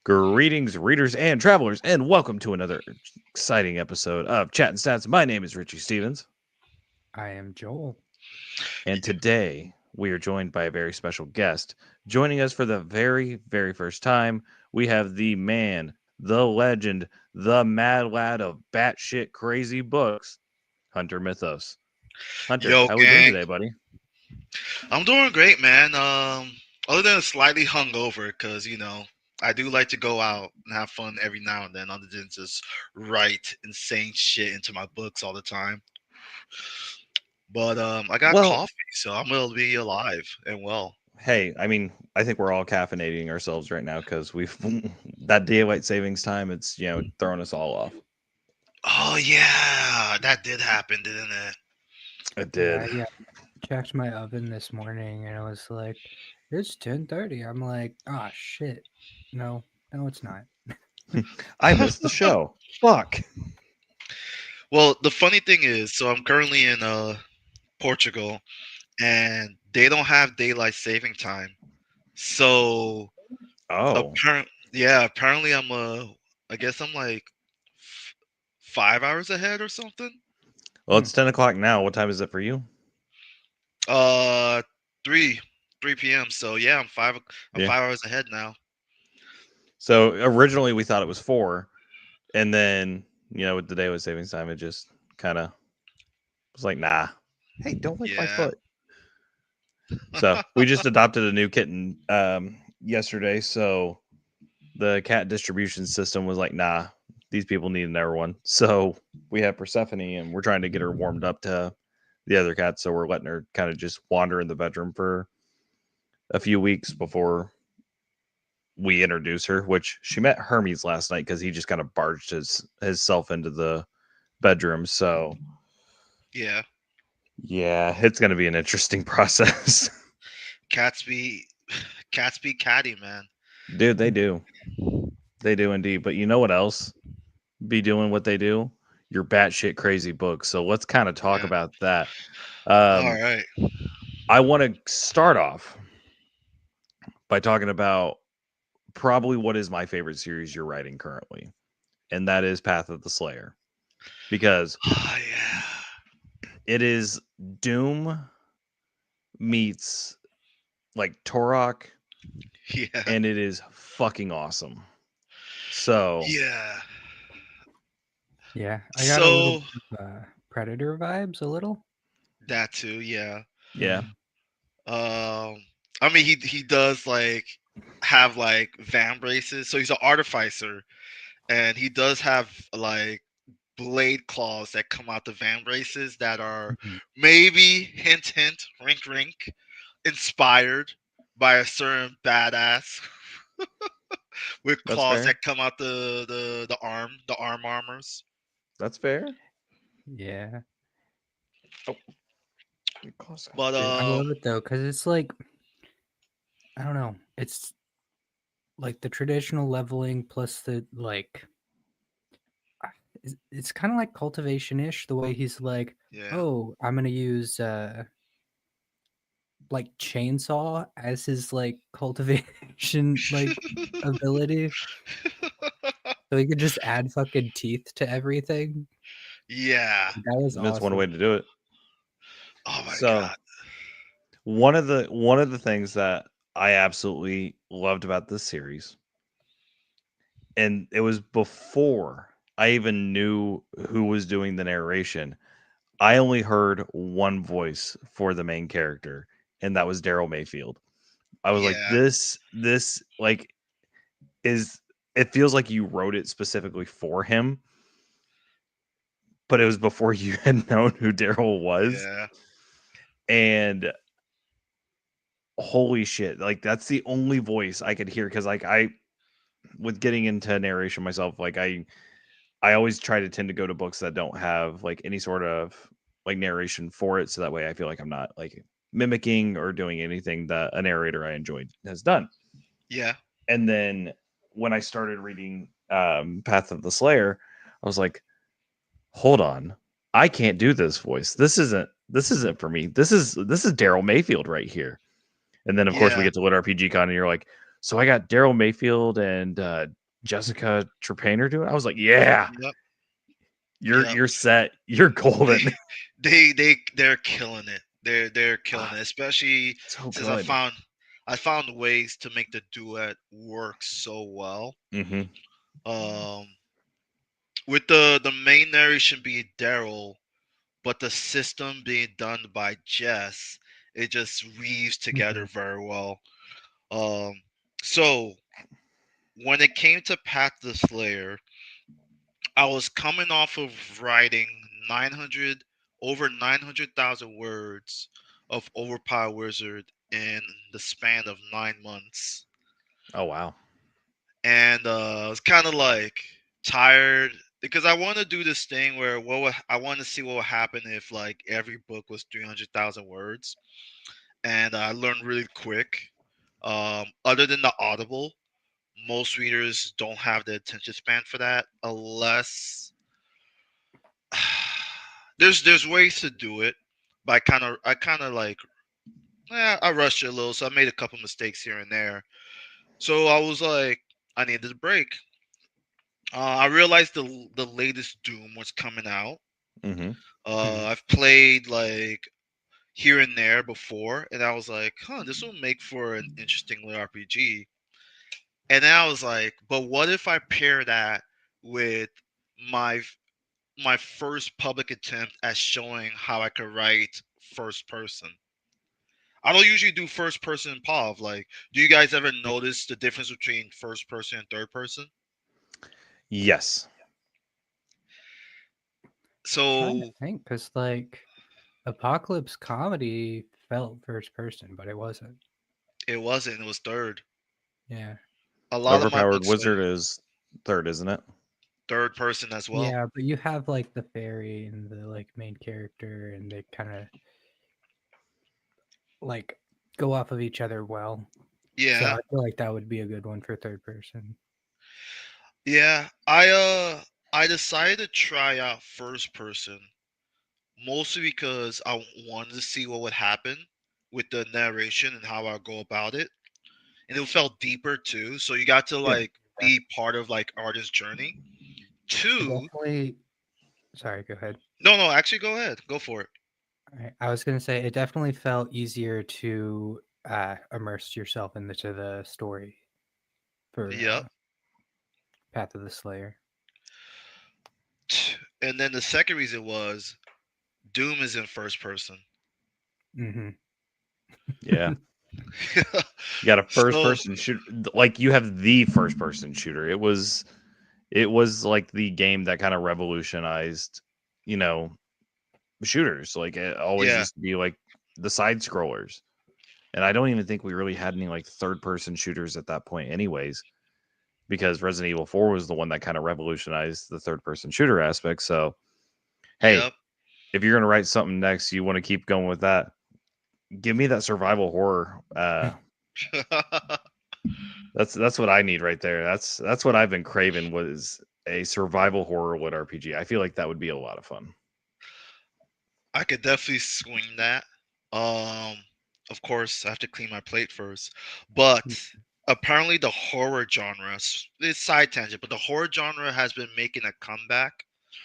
Greetings, readers and travelers, and welcome to another exciting episode of Chattin' Stats. My name is Richie Stevens, I am Joel. and today we are joined by a very special guest. Joining us for the very first time, we have the man, the legend, the mad lad of batshit crazy books, Hunter Mythos. Hunter, Yo, how we doing gang. today, buddy? I'm doing great, man. Other than slightly hungover, because I do like to go out and have fun every now and then, other than just write insane shit into my books all the time. But I got Well, coffee, so I'm gonna be alive and well. hey, I mean, I think we're all caffeinating ourselves right now because we've that daylight savings time. It's throwing us all off. Oh yeah, that did happen, didn't it? It Yeah, did. yeah. Checked my oven this morning and it was like, it's 10:30. I'm like, ah, shit. No, no, it's not. I missed the show. Fuck. Well, the funny thing is, so I'm currently in Portugal, and they don't have daylight saving time. So Oh. apparently I guess I'm like 5 hours ahead or something. Well, it's 10 o'clock now. What time is it for you? Uh, 3 p.m. So yeah, I'm Yeah. 5 hours ahead now. So originally we thought it was 4. And then, with the daylight savings time, it just kind of was like, nah. Hey, don't lick my Yeah. foot. So we just adopted a new kitten yesterday. So the cat distribution system was like, nah, these people need another one. So we have Persephone and we're trying to get her warmed up to the other cats. So we're letting her kind of just wander in the bedroom for a few weeks before we introduce her, which she met Hermes last night because he just kind of barged his self into the bedroom. So Yeah. yeah, it's going to be an interesting process. Cats be cats be catty, man. Dude, they do indeed. But you know what else be doing what they do? Your batshit crazy books. So let's kind of talk Yeah. about that. All um right. I want to start off by talking about probably what is my favorite series you're writing currently, and that is Path of the Slayer, because Oh yeah. it is Doom meets like Torok, Yeah. and it is fucking awesome. So, Yeah. Yeah, I got a little So bit of Predator vibes, a little. that too. Yeah. yeah, Um, I mean, he does like have like van braces, so he's an artificer, and he does have like blade claws that come out the van braces that are Mhm. maybe hint hint rink rink inspired by a certain badass with that's claws fair. that come out the arm armors. That's fair. Yeah, Oh, you're close. Oh, But shit. I love it though, because it's like, I don't know, it's like the traditional leveling plus the like, it's kind of like cultivation ish, the way he's like, yeah. oh, I'm going to use like chainsaw as his like cultivation like ability, so he could just add fucking teeth to everything. Yeah. That was That's one awesome. way to do it. Oh my So, god. one of the things that I absolutely loved about this series, and it was before I even knew who was doing the narration. I only heard one voice for the main character, and that was Daryl Mayfield. I was like, Yeah. this like is it feels like you wrote it specifically for him, but it was before you had known who Daryl was. Yeah. And holy shit, like that's the only voice I could hear because like I with getting into narration myself, like I always try to tend to go to books that don't have like any sort of like narration for it, so that way I feel like I'm not like mimicking or doing anything that a narrator I enjoyed has done. Yeah. And then when I started reading Path of the Slayer, I was like, hold on, I can't do this voice. This isn't for me. This is Daryl Mayfield right here. And then of course we Yeah. get to Lit RPG Con, and you're like, So I got Daryl Mayfield and Jessica Trepanor doing it. I was like, yeah, Yep. you're Yep. you're set. You're They golden. they're killing it. They're killing Ah, it, especially so since good. I found ways to make the duet work so well. Mm-hmm. Um, with the main narration being Daryl, but the system being done by Jess, it just weaves together Mhm. very well. Um, so when it came to Path the Slayer, I was coming off of writing 900 over 900,000 words of Overpower Wizard in the span of 9 months, Oh wow. and I was kind of like tired because I want to do this thing where I want to see what would happen if like every book was 300,000 words, and I learned really quick. Other than the Audible, most readers don't have the attention span for that unless there's ways to do it, but I kind of like I rushed it a little, so I made a couple mistakes here and there. So I was like, I needed a break. I realized the latest Doom was coming out. Mm-hmm. Mhm. I've played like here and there before, and I was like, huh, this will make for an interesting little RPG. And then I was like, but what if I pair that with my my first public attempt at showing how I could write first person. I don't usually do first person POV. Like, do you guys ever notice the difference between first person and third person? Yes. Trying to So think, because like Apocalypse Comedy felt first person, but it wasn't. it wasn't. It was third. Yeah. A lot of my Overpowered books Wizard is third, isn't it? third person as well. Yeah, but you have like the fairy and the like main character, and they kind of like go off of each other well. So Yeah, I feel like that would be a good one for third person. yeah. I decided to try out first person mostly because I wanted to see what would happen with the narration and how I go about it, and it felt deeper too. So you got to Yeah. like Yeah. be part of like artist's journey. It Two, definitely. Sorry, go ahead. no, actually, go ahead, go for it. I was gonna say it definitely felt easier to immerse yourself into the story for Yep. Path of the Slayer. And then the second reason was Doom is in first person. Mm-hmm. Yeah. You got a first So person shooter, like you have the first person shooter. It was like the game that kind of revolutionized, you know, shooters. Like it always yeah, used to be like the side scrollers. And I don't even think we really had any like third person shooters at that point anyways, because Resident Evil 4 was the one that kind of revolutionized the third person shooter aspect. So, hey, yep. if you're going to write something next, you want to keep going with that. Give me that survival horror. That's what I need right there. That's what I've been craving was a survival horror wood RPG. I feel like that would be a lot of fun. I could definitely swing that. Um, of course, I have to clean my plate first. But apparently, the horror genre, it's side tangent, but the horror genre has been making a comeback.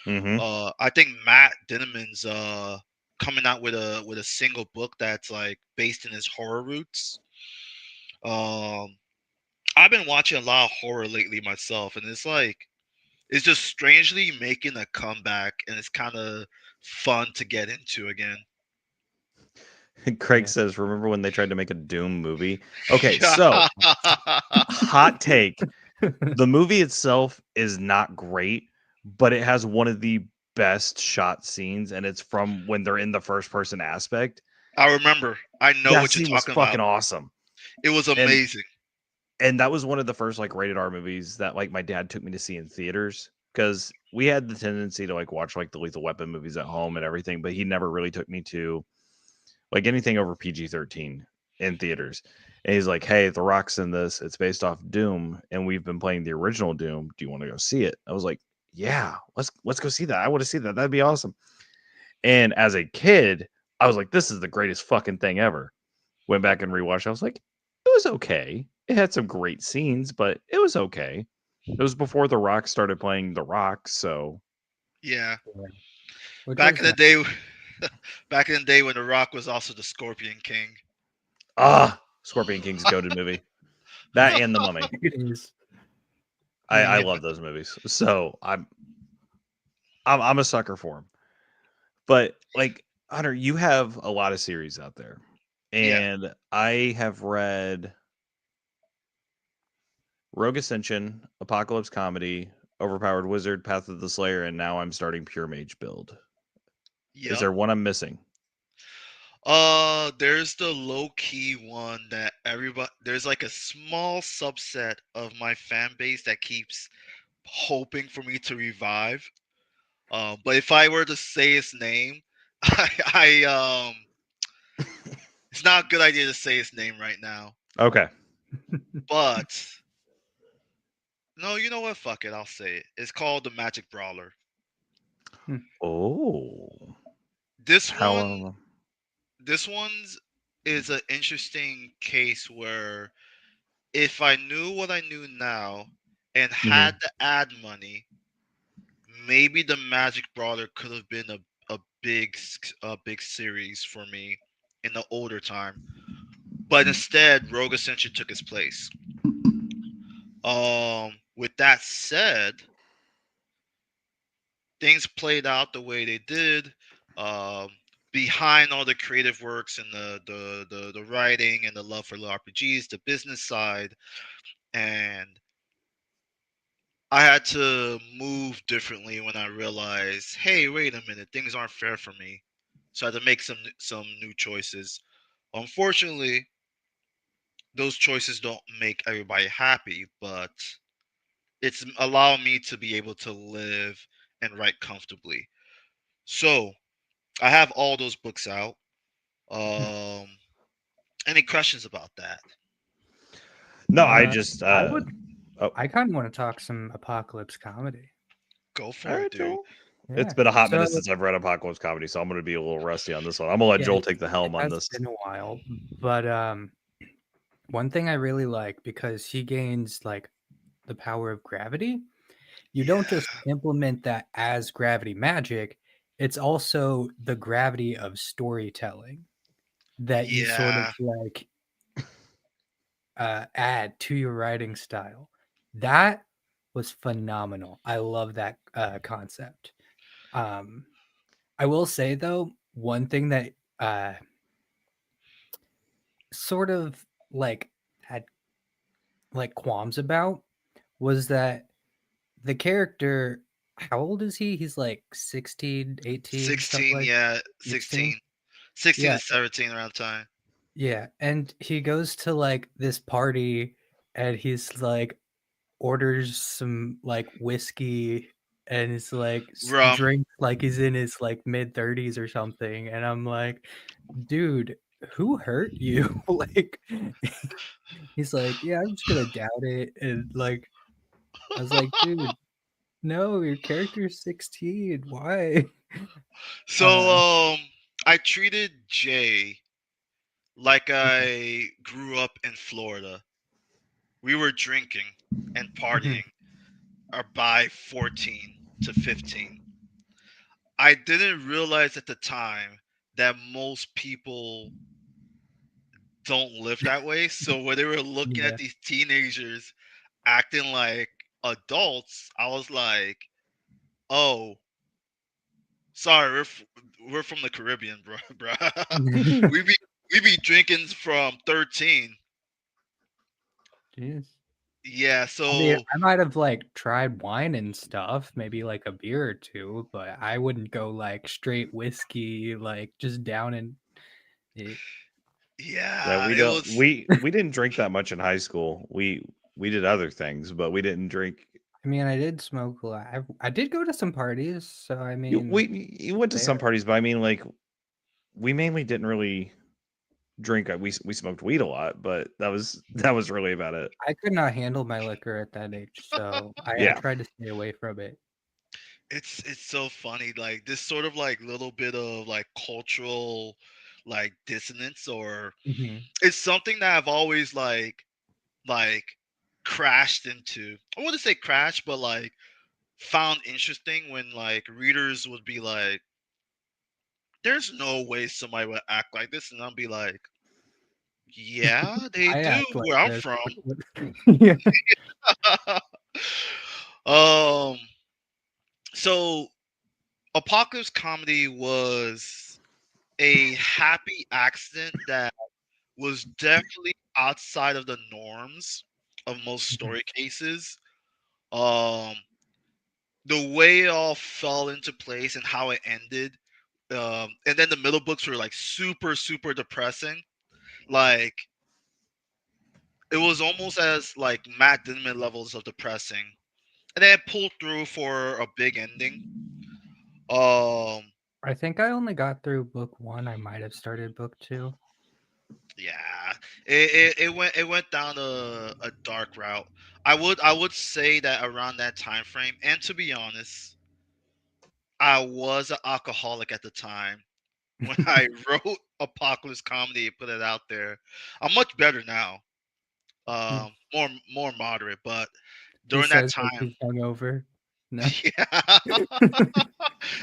Mm-hmm. I think Matt Dinneman's coming out with a single book that's like based in his horror roots. Um, I've been watching a lot of horror lately myself, and it's just strangely making a comeback, and it's kind of fun to get into again. Craig Yeah. says, "Remember when they tried to make a Doom movie?" Okay, Yeah. so hot take: the movie itself is not great, but it has one of the best shot scenes, and it's from when they're in the first person aspect. I remember. I know That what you're scene was talking about. fucking awesome, It was and amazing. that was one of the first like rated R movies that like my dad took me to see in theaters because we had the tendency to like watch like the Lethal Weapon movies at home and everything, but he never really took me to like anything over PG-13 in theaters. And he's like, "Hey, The Rock's in this. It's based off Doom, and we've been playing the original Doom. Do you want to go see it?" I was like, "Yeah, let's go see that. I want to see that. That'd be awesome." And as a kid, I was like, "This is the greatest fucking thing ever." Went back and rewatched. I was like, "It was okay. It had some great scenes, but it was okay. It was before The Rock started playing The Rock, so Yeah, Yeah. Which back was in the nice. day, back in the day when The Rock was also the Scorpion King. Scorpion King's goated movie. That and The Mummy. It is. I Yeah, love those movies. So I'm a sucker for them. But like Hunter, you have a lot of series out there. yeah, And I have read Rogue Ascension, Apocalypse Comedy, Overpowered Wizard, Path of the Slayer, and now I'm starting Pure Mage build. Is yep. there one I'm missing? There's the low key one that everybody. There's like a small subset of my fan base that keeps hoping for me to revive. But if I were to say his name, it's not a good idea to say his name right now. Okay. But no, you know what? Fuck it, I'll say it. It's called the Magic Brawler. Oh. This How one, this one's is an interesting case where if I knew what I knew now and Mhm. had the ad money, maybe the Magic Brawler could have been a big series for me in the older time. But instead, Rogue Ascension took its place. With that said, things played out the way they did. Um, Behind all the creative works and the writing and the love for the RPGs, the business side, and I had to move differently when I realized, hey, wait a minute, things aren't fair for me. So I had to make some new choices. Unfortunately, those choices don't make everybody happy, but it's allowed me to be able to live and write comfortably. So I have all those books out. Um, any questions about that? No, I just I would. oh, I kind of want to talk some apocalypse comedy. Go all for it, right, dude. Joel. It's Yeah. been a hot So minute since I've read Apocalypse Comedy, so I'm going to be a little rusty on this one. I'm going to let yeah, Joel take the it helm on has this. been a while, but one thing I really like because he gains like the power of gravity. You don't Yeah, just implement that as gravity magic, it's also the gravity of storytelling that you sort of yeah. like add to your writing style. That was phenomenal. I love that concept. Um, I will say though, one thing that sort of like had like qualms about was that the character, how old is he? He's like 16, 18, stuff 16, like yeah, 16. 16. 16 Yeah, to 17 around time. yeah. And he goes to like this party and he's like orders some like whiskey and it's like Rum. drink like he's in his like mid 30s or something. And I'm like, dude, who hurt you? Like he's like, yeah, I'm just gonna doubt it. And like I was like, dude, no, your character's 16. Why? So, Uh, I treated Jay like I grew up in Florida. We were drinking and mhm, partying by 14 to 15. I didn't realize at the time that most people don't live that way. So when they were looking at yeah. these teenagers acting like adults, I was like, "Oh, sorry, we're from the Caribbean, bro, bro. we be we be drinking from 13." Jeez. Yeah, I mean, so I might have like tried wine and stuff, maybe like a beer or two, but I wouldn't go like straight whiskey, like just down in it. Yeah, yeah, we it don't was. we didn't drink that much in high school. We did other things, but we didn't drink. I mean, I did smoke a lot. I did go to some parties, so I You, mean, you went to there. some parties, but I mean, like we mainly didn't really drink. We smoked weed a lot, but that was really about it. I could not handle my liquor at that age, so I Yeah, tried to stay away from it. It's so funny, like this sort of like little bit of like cultural like dissonance, or Mhm. it's something that I've always like crashed into. I wouldn't say crash, but like found interesting when like readers would be like, "There's no way somebody would act like this," and I'll be like, "Yeah, they I do act like where I'm this. from." Yeah. um, so Apocalypse Comedy was a happy accident that was definitely outside of the norms of most story cases. Um, the way it all fell into place and how it ended, and then the middle books were like super, super depressing. Like it was almost as like Matt Dinman levels of depressing, and then it pulled through for a big ending. Um, I think I only got through book 1. I might have started book 2. yeah, it went down a dark route. I would say that around that time frame, and to be honest, I was an alcoholic at the time when I wrote Apocalypse Comedy and put it out there. I'm much better now, more moderate, but He during that says like time, he's hungover. No. yeah,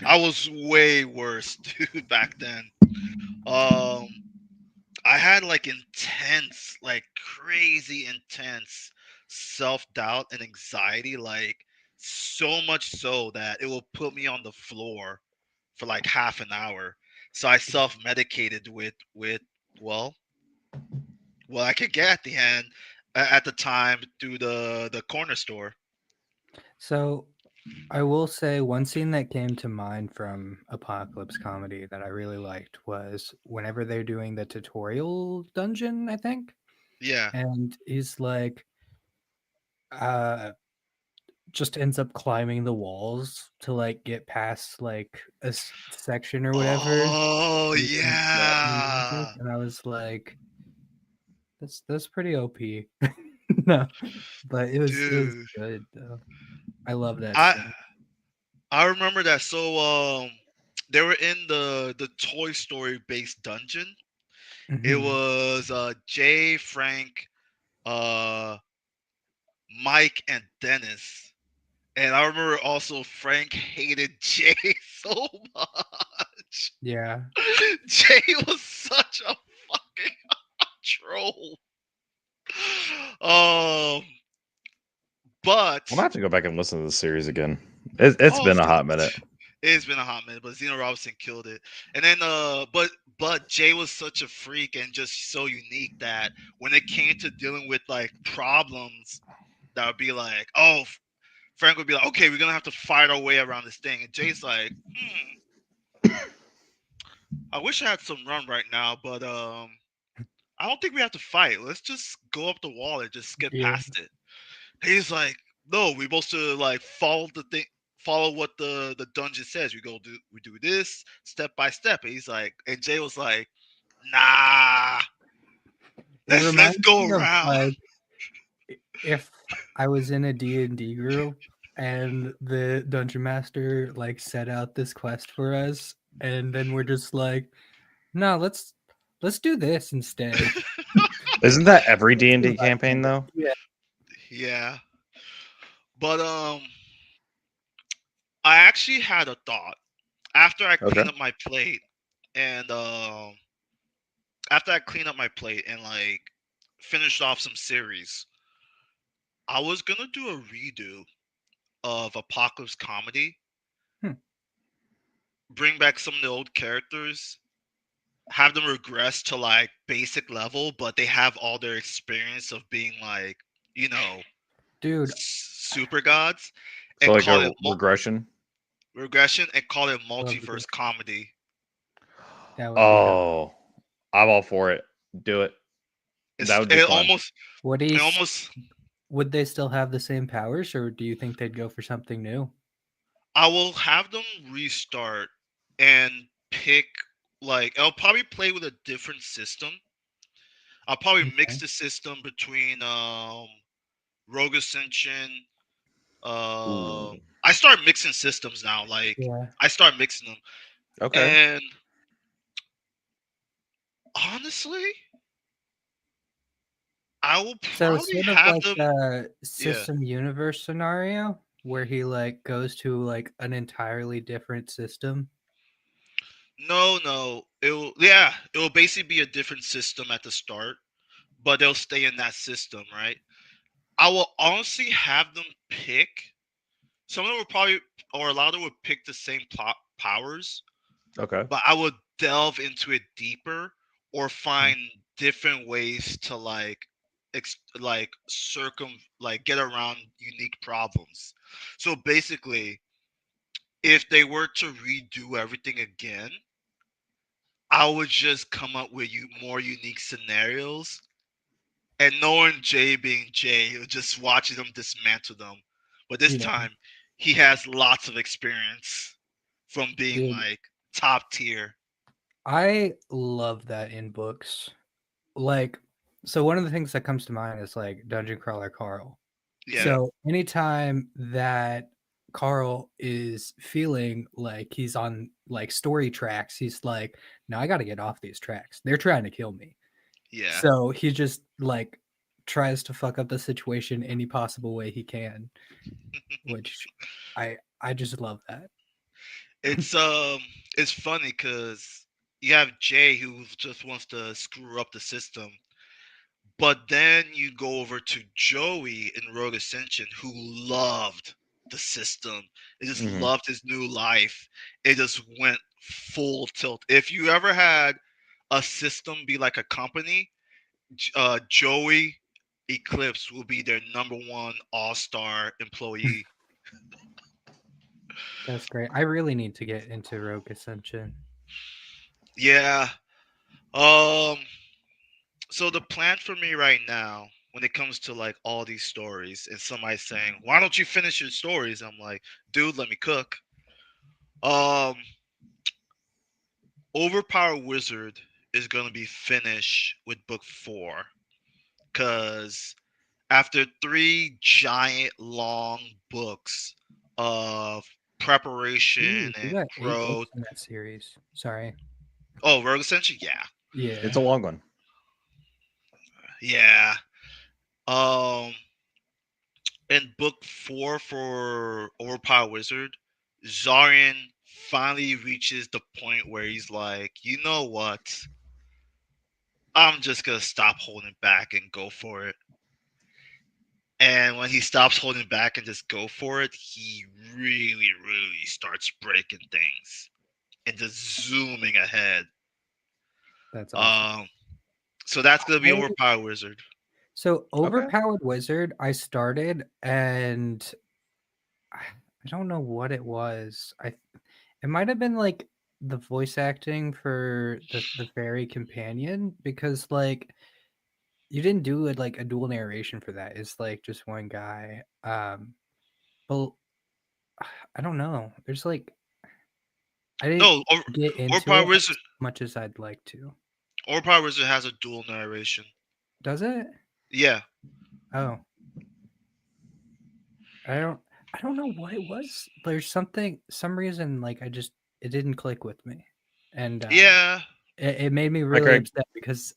I was way worse, dude, back then. Um, I had like intense, like crazy intense self-doubt and anxiety, like so much so that it will put me on the floor for like half an hour. So I self-medicated with well, what I could get at the end at the time through the corner store. So I will say one scene that came to mind from Apocalypse Comedy that I really liked was whenever they're doing the tutorial dungeon, I think. Yeah. And he's like, uh, just ends up climbing the walls to like get past like a section or whatever Oh using sweating music. yeah, And I was like, that's pretty OP. No, but it was dude. good though. I love that I scene. I remember that. So they were in the Toy Story based dungeon. It Mhm. was Jay, Frank, uh Mike, and Dennis. And I remember also Frank hated Jay so much. Yeah. Jay was such a fucking troll. Um, I'm gonna but have to go back and listen to the series again. It's oh, been a hot minute. it's been a hot minute, but Zeno Robinson killed it. And then but Jay was such a freak and just so unique that when it came to dealing with like problems, that would be like, oh, Frank would be like, okay, we're gonna have to fight our way around this thing, and Jay's like, I wish I had some rum right now, but I don't think we have to fight. Let's just go up the wall and just skip Yeah. past it. He's like, no, we're supposed to like follow the thing, follow what the dungeon says. We do this step by step. And he's like, and Jay was like, nah, It let's reminds go me of around. like if I was in a D&D group and the dungeon master like set out this quest for us and then we're just like, "No, let's do this instead." Isn't that every That's the D&D vibe I campaign get. though? Yeah. Yeah, but I actually had a thought after I Okay. cleaned up my plate, and after I cleaned up my plate and like finished off some series, I was gonna do a redo of Apocalypse Comedy, Hmm. bring back some of the old characters, have them regress to like basic level, but they have all their experience of being like, you know, Dude, super gods, So and like call a it regression. regression and call it love the multiverse Grinch. comedy. That would be dope. Oh, I'm all for it. Do it. That It's would be it fun. almost What do you it almost would they still have the same powers or do you think they'd go for something new? I will have them restart and pick like I'll probably play with a different system. I'll probably mix Okay. the system between Rogue Ascension. Ooh. I start mixing systems now. Like Yeah. I start mixing them, Okay. and honestly, I will So it's probably sort of have like them. the Yeah. system universe scenario where he like goes to like an entirely different system. No, no. It will basically be a different system at the start, but they'll stay in that system, right? I will honestly have them pick. Some of them will probably, or a lot of them would pick the same plot powers, Okay. but I would delve into it deeper or Hmm. find different ways to like like get around unique problems. So basically, if they were to redo everything again, I would just come up with more unique scenarios, and knowing Jay being Jay, just watching them dismantle them. But this Yeah, time, he has lots of experience from being dude, like top tier. I love that in books. Like, so one of the things that comes to mind is like Dungeon Crawler Carl. Yeah, Yeah. So anytime that Carl is feeling like he's on like story tracks, he's like, "No, I got to get off these tracks. They're trying to kill me." yeah. So he just like tries to fuck up the situation any possible way he can, which I just love that. It's um, it's funny because you have Jay who just wants to screw up the system, but then you go over to Joey in Rogue Ascension, who loved the system. It just Hmm. loved his new life. It just went full tilt. If you ever had a system be like a company, Joey Eclipse will be their number one all-star employee. That's great. I really need to get into Rogue Ascension. Yeah. Um. So the plan for me right now, when it comes to like all these stories, and somebody saying, "Why don't you finish your stories?" I'm like, "Dude, let me cook." Um. Overpower Wizard is gonna be finished with book 4, cause after 3 giant long books of preparation Ooh, you and got 8 books growth. in that series. Sorry. Oh, Rogue Ascension, yeah, It's Yeah. a long one. yeah. Um, in book 4 for Overpower Wizard, Zarian finally reaches the point where he's like, you know what? I'm just gonna stop holding back and go for it. And when he stops holding back and just go for it, he really, really starts breaking things and just zooming ahead. That's awesome. Um, so that's gonna be I Overpower Wizard. So Okay. Overpowered Wizard, I started and I don't know what it was. It might have been like the voice acting for the fairy companion because like you didn't do it like a dual narration for that. It's like just one guy. But I don't know. There's like I didn't No, get into Overpower it Wizard. as much as I'd like to. Overpower Wizard has a dual narration. Does it? Yeah. Oh, I don't I don't know what it was. There's some reason like it didn't click with me. And Yeah. it made me Like really I, upset because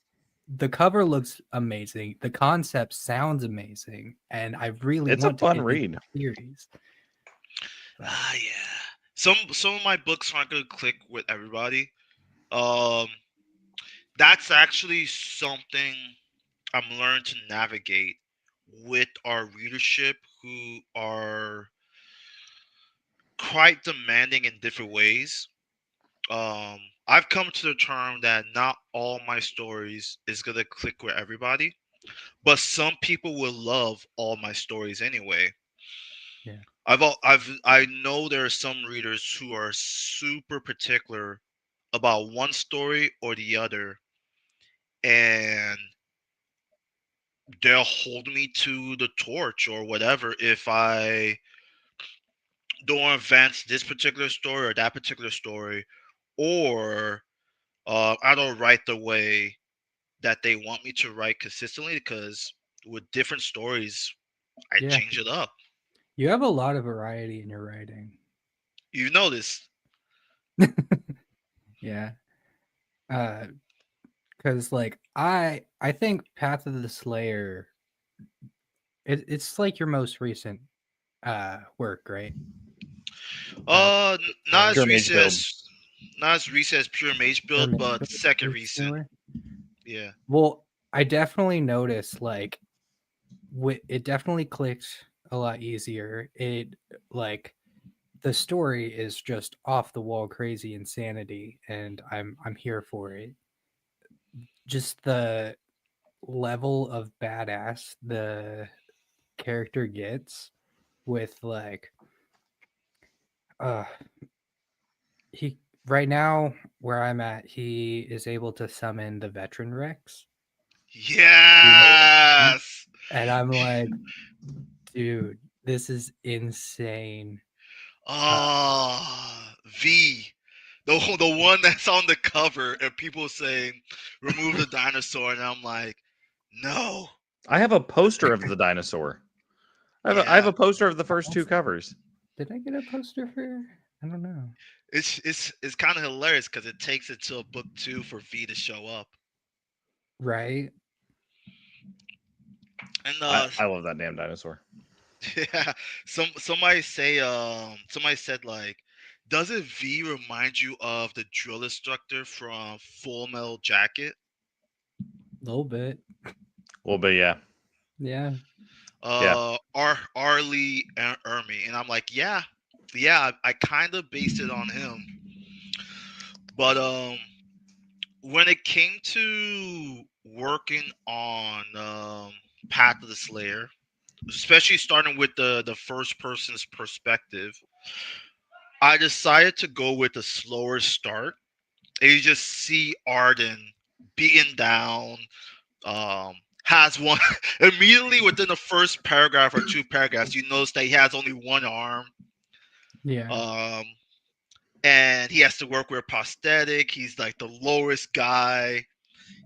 the cover looks amazing. The concept sounds amazing, and I really it's a want to fun get into read. the series. But Ah, yeah. Some of my books aren't gonna click with everybody. Um, that's actually something I'm learning to navigate with our readership, who are quite demanding in different ways. I've come to the term that not all my stories is gonna click with everybody, but some people will love all my stories anyway. yeah. I know there are some readers who are super particular about one story or the other, and they'll hold me to the torch or whatever if I don't advance this particular story or that particular story, or I don't write the way that they want me to write consistently, because with different stories, I Yeah. change it up. You have a lot of variety in your writing. You notice. Yeah. Because like I think Path of the Slayer. It's like your most recent work, right? Uh, Not Slayer. as Pure mage recent build. as not as recent as pure mage Or build, maybe but second it's recent. newer. Yeah. Well, I definitely noticed like it definitely clicked a lot easier. It like the story is just off the wall crazy insanity, and I'm here for it. Just the level of badass the character gets with like uh he right now where I'm at, he is able to summon the veteran Rex. You know what I mean? Yes. And I'm like, dude, this is insane. Uh, V. The one that's on the cover and people saying remove the dinosaur and I'm like, no. I have a poster of the dinosaur. I have Yeah. a poster of the first two covers. did I get a poster for? I don't know. It's kind of hilarious because it takes it to a book 2 for V to show up. Right? And I love that damn dinosaur. yeah, somebody said like, doesn't V remind you of the drill instructor from Full Metal Jacket? A little bit. Well, but yeah, Yeah. yeah. Arlie Ermy, and I'm like, yeah, yeah, I kind of based it on him, but when it came to working on Path of the Slayer, especially starting with the first person's perspective, I decided to go with a slower start. And you just see Arden beaten down, um, has one immediately within the first paragraph or two paragraphs, you notice that he has only one arm. Yeah. Um, and he has to work with prosthetic. He's like the lowest guy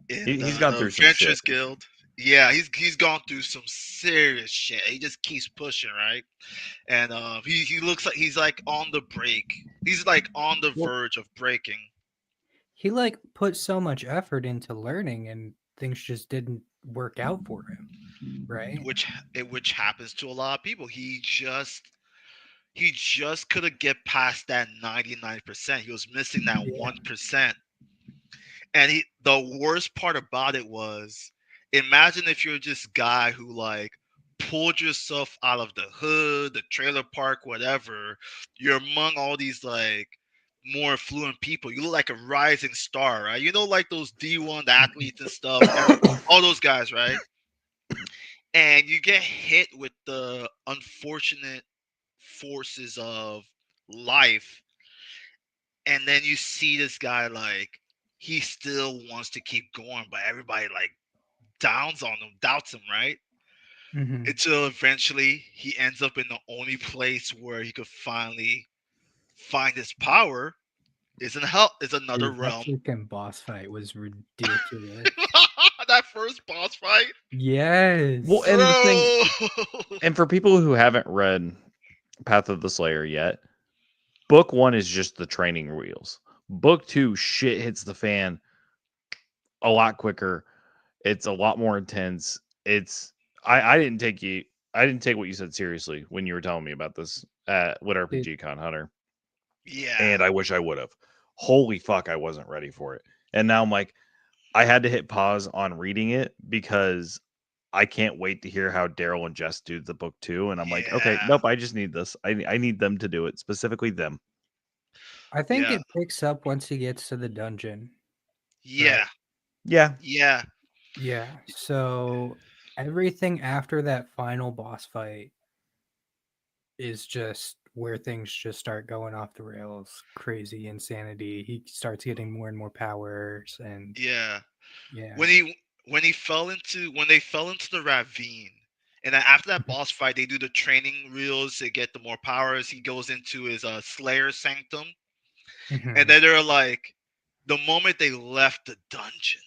in He's gone the through some shit. Adventurers Guild. Yeah, he's gone through some serious shit. He just keeps pushing, right? And he looks like he's like on the break. He's like on the Well, verge of breaking, he like put so much effort into learning and things just didn't work out for him, right? which happens to a lot of people. He just couldn't get past that 99%. He was missing that Yeah. 1%. And the worst part about it was, imagine if you're just guy who like pulled yourself out of the hood, the trailer park, whatever. You're among all these like more affluent people. You look like a rising star, right? You know, like those D1 athletes and stuff, all those guys, right? And you get hit with the unfortunate forces of life, and then you see this guy like he still wants to keep going, but everybody like downs on him, doubts him, right? Hmm. Until eventually he ends up in the only place where he could finally find his power is in hell, is another Dude, that realm. freaking boss fight was ridiculous. That first boss fight, Well, Yes. and the thing, bro. and for people who haven't read Path of the Slayer yet, book one is just the training wheels. Book two, shit hits the fan a lot quicker. It's a lot more intense. It's I didn't take you I didn't take what you said seriously when you were telling me about this at what Dude, RPG Con Hunter, Yeah, and I wish I would have. Holy fuck, I wasn't ready for it. And now I'm like, I had to hit pause on reading it because I can't wait to hear how Daryl and Jess do the book too. And I'm like, okay, yeah, nope, I just need this. I need them to do it, specifically them. I think yeah, it picks up once he gets to the dungeon, right? yeah, Yeah. yeah, Yeah. So everything after that final boss fight is just where things just start going off the rails. Crazy insanity. He starts getting more and more powers and yeah. yeah. When they fell into the ravine, and then after that boss fight they do the training reels to get the more powers. He goes into his Slayer sanctum, and Mhm. then they're like, the moment they left the dungeon,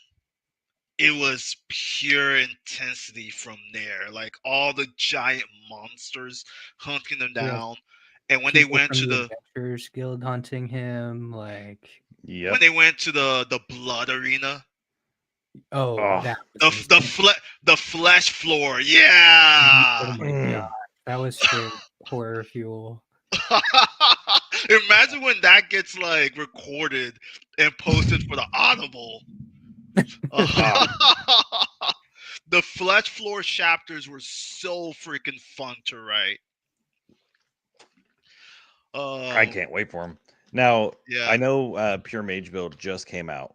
it was pure intensity from there, like all the giant monsters hunting them Yeah. down. And when they People went from to the the Adventurers Guild hunting him, like Yep. blood arena, Oh, Oh. that was The flesh floor. oh Yeah. my god, Mm. that was straight horror fuel. Imagine when that gets like recorded and posted for the Audible. Oh, The flesh floor chapters were so freaking fun to write. I Um, can't wait for them. Now, yeah, I know Pure Mage Build just came out.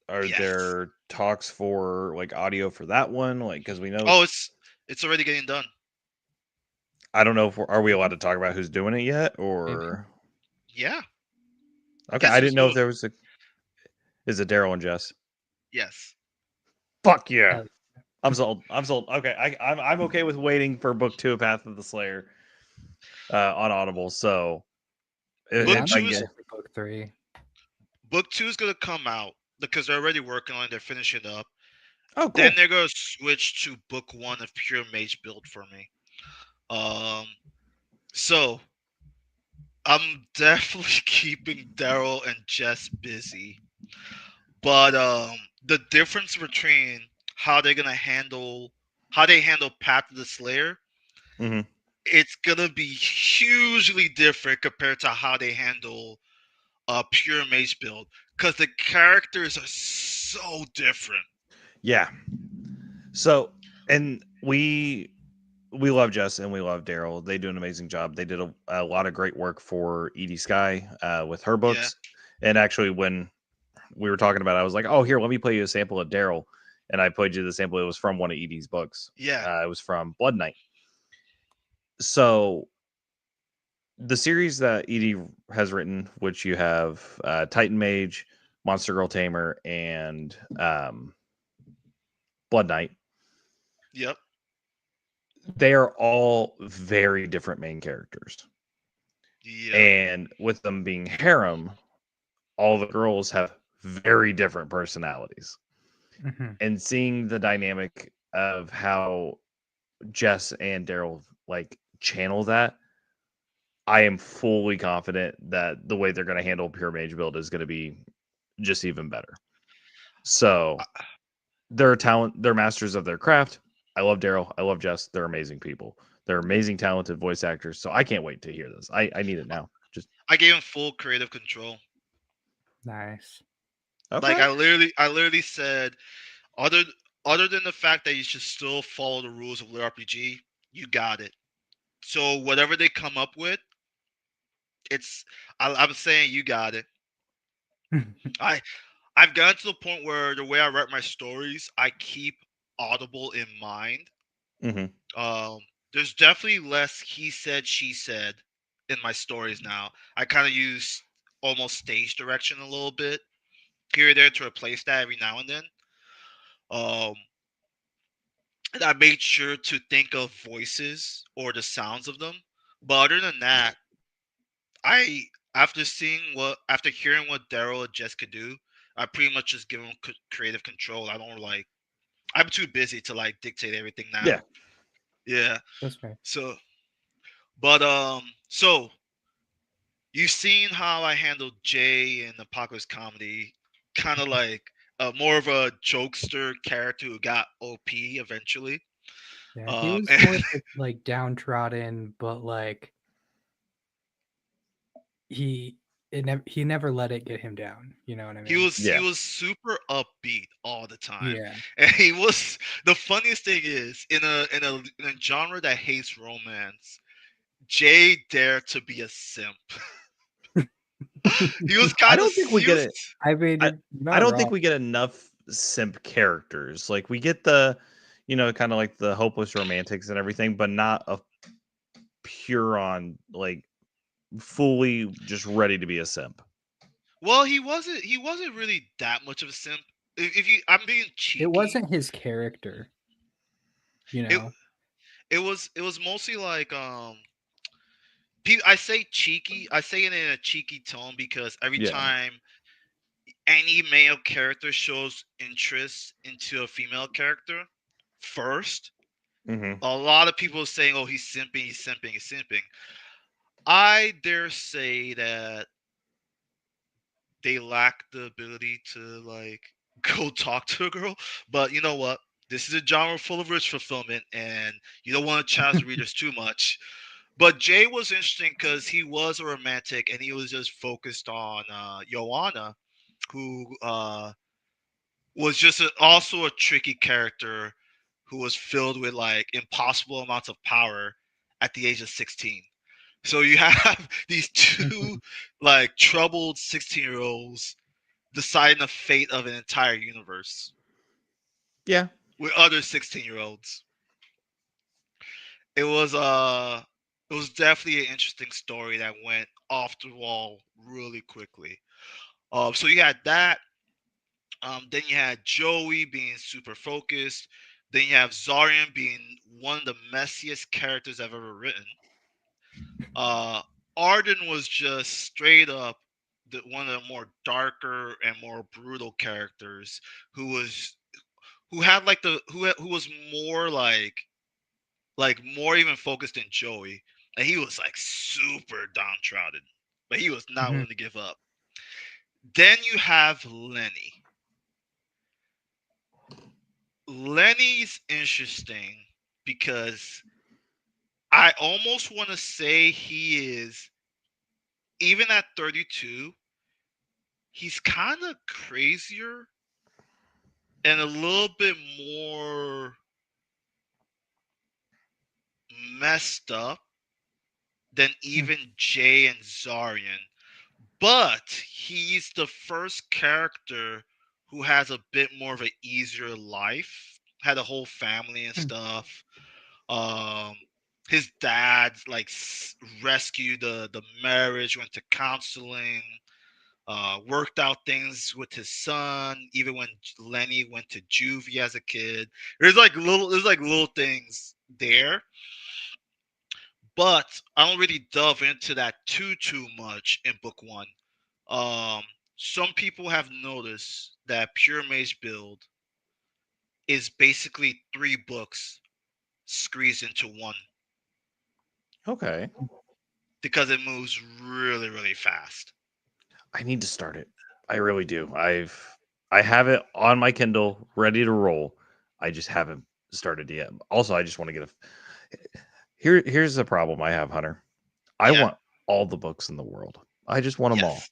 Are yes. there talks for like audio for that one? Like, because we know, Oh, it's already getting done. I don't know if are we allowed to talk about who's doing it yet, Maybe. or Yeah. okay, Guess I who's didn't know if doing? there was a. Is it Daryl and Jess? Yes. Fuck yeah, Hell, I'm sold. I'm sold. Okay, I'm okay with waiting for book 2 of Path of the Slayer on Audible. So yeah, Book if I'm I two can is get, excited for book 3. book two is gonna come out because they're already working on it. They're finishing it up. oh Then cool, they're gonna switch to book one of Pure Mage Build for me. Um, so I'm definitely keeping Daryl and Jess busy. But the difference between how they're gonna handle how they handle Path of the Slayer, hmm it's gonna be hugely different compared to how they handle Pure Mage Build because the characters are so different. yeah. So and we love Jess and we love Daryl. They do an amazing job. They did a lot of great work for Edie Sky with her Yeah, books. And actually, when we were talking about it, I was like, oh, here, let me play you a sample of Daryl. And I played you the sample. It was from one of Edie's books. yeah, It was from Blood Knight. So the series that Edie has written, which you have Titan Mage, Monster Girl Tamer, and Blood Knight, yep, they are all very different main characters. yep. And with them being harem, all the girls have very different personalities. Mhm. And seeing the dynamic of how Jess and Daryl like channel that, I am fully confident that the way they're going to handle Pure Mage Build is going to be just even better. So they're talent, they're masters of their craft. I love Daryl. I love Jess. They're amazing people. They're amazing, talented voice actors. So I can't wait to hear this. I need it now. Just I gave him full creative control. Nice. Like okay. I literally said, other other than the fact that you should still follow the rules of Lit RPG, you got it. So whatever they come up with, it's I'm saying you got it. I I've gotten to the point where the way I write my stories, I keep Audible in mind. hmm Um, there's definitely less he said, she said in my stories now. I kind of use almost stage direction a little bit here or there to replace that every now and then. Um, and I made sure to think of voices or the sounds of them. But other than that, I after hearing what Daryl and Jess could do, I pretty much just give them creative control. I don't like. I'm too busy to like dictate everything now. Yeah. Yeah. That's fair. So, but so you've seen how I handled Jay in Apocalypse Comedy, kind of like more of a jokester character who got OP eventually. Yeah, he was And more like downtrodden, but like he he never let it get him down. You know what I he mean? was he Yeah. was super upbeat all the time, Yeah. and he was the funniest thing is in a genre that hates romance. Jay dared to be a simp. He was I kind of don't think we he get was it. I mean, I you're I not don't wrong. think we get enough simp characters. Like we get the, kind of like the hopeless romantics and everything, but not a pure on like fully just ready to be a simp. well he wasn't really that much of a simp. If you I'm being It cheeky. wasn't his character, you It know. it was mostly like I say cheeky. I say it in a cheeky tone because every Yeah. time any male character shows interest into a female character first, hmm a lot of people are saying, "Oh, he's simping, he's simping, he's simping." I dare say that they lack the ability to like go talk to a girl. But you know what? This is a genre full of rich fulfillment, and you don't want to challenge the readers too much. But Jay was interesting because he was a romantic, and he was just focused on Joanna, who was just also a tricky character who was filled with like impossible amounts of power at the age of 16. So you have these two like troubled 16-year-olds deciding the fate of an entire universe Yeah. with other 16-year-olds. It was it was definitely an interesting story that went off the wall really quickly. So you had that. Then you had Joey being super focused. Then you have Zarian being one of the messiest characters I've ever written. Uh, Arden was just straight up one of the more darker and more brutal characters who had like who was more like more even focused than Joey, and he was like super downtrodden, but he was not Mhm. willing to give up. Then you have Lenny. Lenny's interesting because I almost want to say he is, even at 32, he's kind of crazier and a little bit more messed up than Mm. even Jay and Zarian. But he's the first character who has a bit more of an easier life. Had a whole family and Mm. stuff. Um, his dad like rescued the marriage, went to counseling, worked out things with his son. Even when Lenny went to juvie as a kid, there's like little things there. But I don't really delve into that too much in book one. Um, some people have noticed that Pure Mage Build is basically three books squeezed into one Okay. because it moves really fast. I need to start it. I really do. I have it on my Kindle ready to roll. I just haven't started yet. Also, I just want to get a here's the problem I have, Hunter. I Yeah. want all the books in the world. I just want them all. Yes.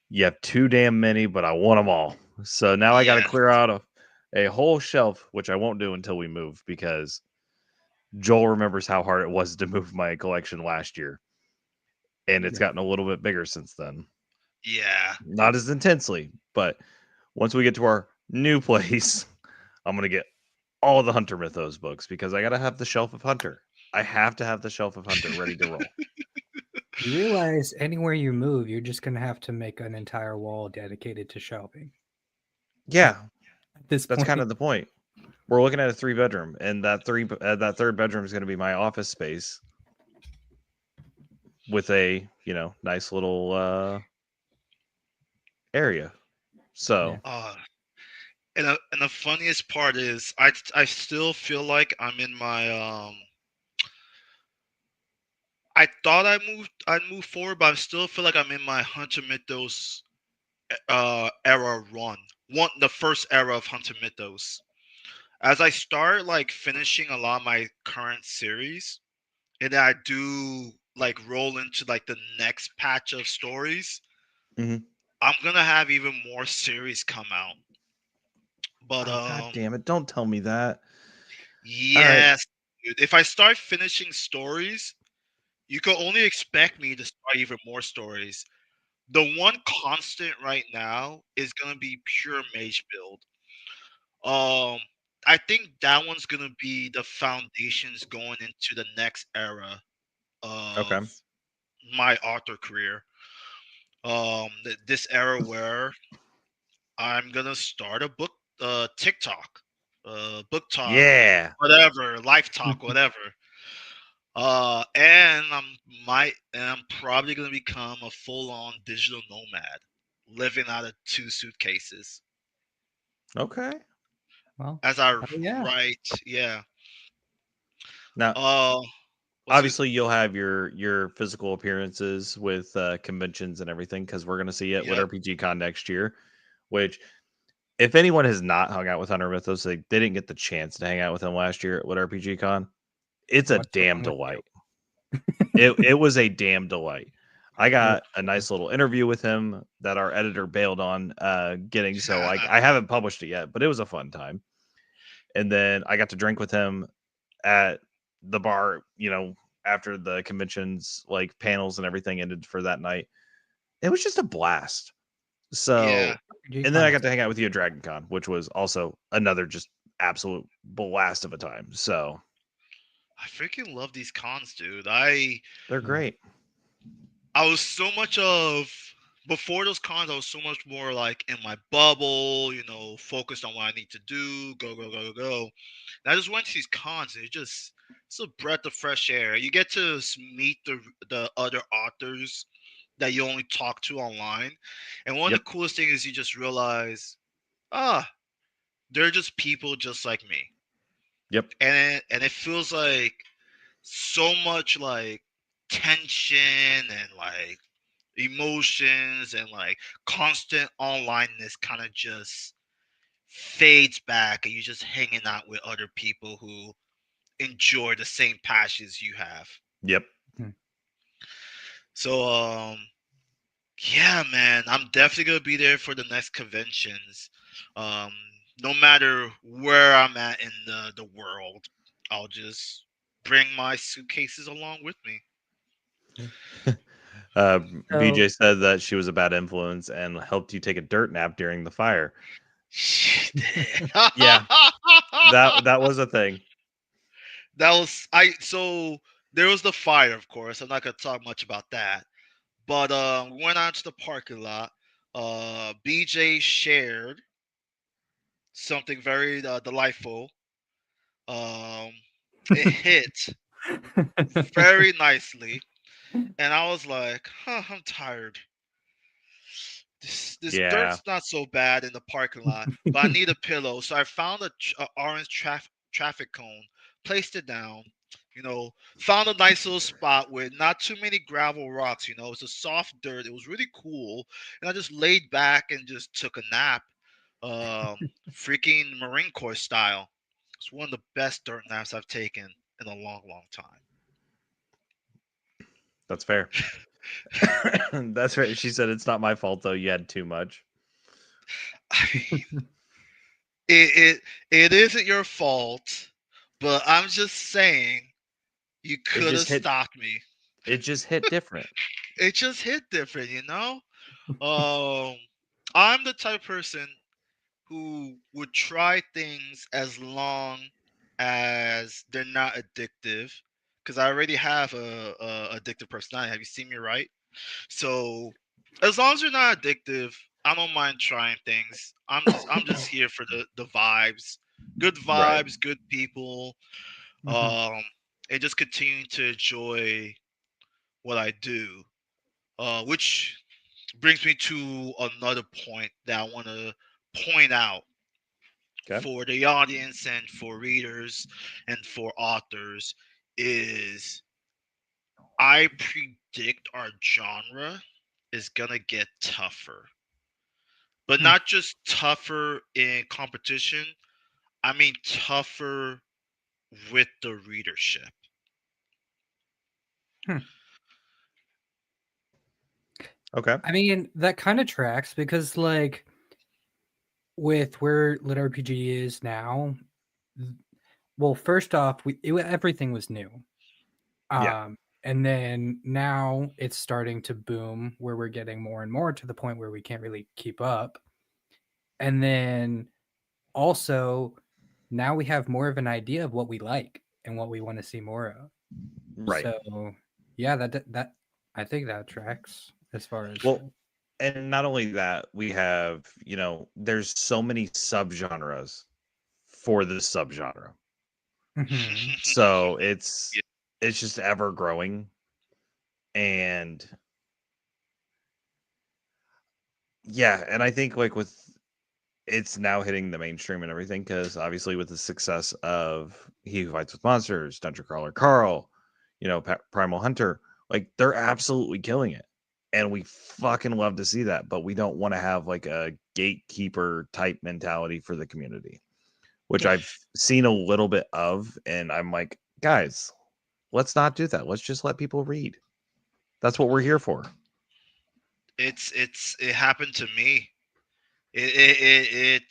You have too damn many, but I want them all. So now I got to Yes. clear out a whole shelf, which I won't do until we move because Joel remembers how hard it was to move my collection last year, and it's Yeah. gotten a little bit bigger since then. Yeah. Not as intensely, but once we get to our new place, I'm gonna get all the Hunter Mythos books because I gotta have the shelf of Hunter. I have to have the shelf of Hunter ready to roll. You realize anywhere you move, you're just gonna have to make an entire wall dedicated to shelving Yeah, at this that's kind point. of the point. We're looking at a 3 bedroom, and that third bedroom is going to be my office space with a nice little area. Yeah. So Uh, and the funniest part is I still feel like I'm in my I thought I'd move forward, but I still feel like I'm in my Hunter Mythos era run. The first era of Hunter Mythos. As I start like finishing a lot of my current series, and then I do like roll into like the next patch of stories, mhm. I'm gonna have even more series come out. But Oh god damn it, don't tell me that. All right. yes, dude, if I start finishing stories, you can only expect me to start even more stories. The one constant right now is gonna be pure mage build. Um, I think that one's gonna be the foundations going into the next era Okay. of my author career. This era where I'm gonna start a book, TikTok, book talk, Yeah. whatever, life talk, whatever. And I'm probably gonna become a full-on digital nomad, living out of two suitcases Okay. Well, as I hell yeah. write. Yeah. Now, Uh, what's it? obviously, you'll have your physical appearances with conventions and everything because we're going to see it with Yep. RPG Con next year, which if anyone has not hung out with Hunter Mythos, they didn't get the chance to hang out with him last year at Lit RPG Con. It's a What's damn wrong with you? delight. It was a damn delight. I got What's a nice little interview with him that our editor bailed on getting, so I haven't published it yet, but it was a fun time. And then I got to drink with him at the bar, after the conventions, like panels and everything ended for that night. It was just a blast. Yeah, So, RPG and then Con I is got to hang out with you at Dragon Con, which was also another just absolute blast of a time. So I freaking love these cons, dude. they're Yeah. great. I was so much of before those cons. I was so much more like in my bubble, focused on what I need to do, go, go, go, go, go. And I just went to these cons, and it's a breath of fresh air. You get to meet the other authors that you only talk to online, and one of Yep. the coolest things is you just realize, ah, they're just people just like me, Yep. and it feels like so much like tension and like emotions and like constant onlineness kind of just fades back, and you're just hanging out with other people who enjoy the same passions you have. Yep. So yeah, man, I'm definitely gonna be there for the next conventions. Um no matter where I'm at in the world, I'll just bring my suitcases along with me. So BJ said that she was a bad influence and helped you take a dirt nap during the fire. She did. Yeah, that was a thing. That was I so there was the fire, of course. I'm not gonna talk much about that. But we went out to the parking lot. BJ shared something very delightful. Um, it hit very nicely, and I was like, "Huh, I'm tired. This Yeah. dirt's not so bad in the parking lot, but I need a pillow." So I found a orange traffic cone, placed it down. Found a nice little spot with not too many gravel rocks. It's a soft dirt. It was really cool, and I just laid back and just took a nap, um, freaking Marine Corps style. It's one of the best dirt naps I've taken in a long, long time. That's fair. That's right. She said it's not my fault though. You had too much. I mean, it isn't your fault, but I'm just saying you It could just have hit. stopped me. It just hit different. It just hit different. Um, I'm the type of person who would try things as long as they're not addictive, because I already have a addictive personality. Have you seen me, right? So as long as they're not addictive, I don't mind trying things. I'm just here for the vibes, good Right. vibes, good people, Mhm. um, and just continue to enjoy what I do. Which brings me to another point that I want to point out Okay. for the audience and for readers and for authors is I predict our genre is gonna get tougher, but Hmm. not just tougher in competition. I mean tougher with the readership. Hmm. Okay. I mean, that kind of tracks because, like, with where Lit RPG is now, th- well, first off, everything was new. Yeah. And then now it's starting to boom where we're getting more and more to the point where we can't really keep up. And then also, now we have more of an idea of what we like and what we want to see more of. Right. So, yeah, that I think that tracks as far as Well, and not only that, we have, there's so many subgenres for this subgenre. Mhm. So it's just ever growing. And yeah, and I think like with it's now hitting the mainstream and everything because obviously with the success of He Who Fights with Monsters, Dungeon Crawler Carl, Primal Hunter, like they're absolutely killing it. And we fucking love to see that, but we don't want to have like a gatekeeper type mentality for the community, which I've seen a little bit of. And I'm like, guys, let's not do that. Let's just let people read. That's what we're here for. It happened to me. It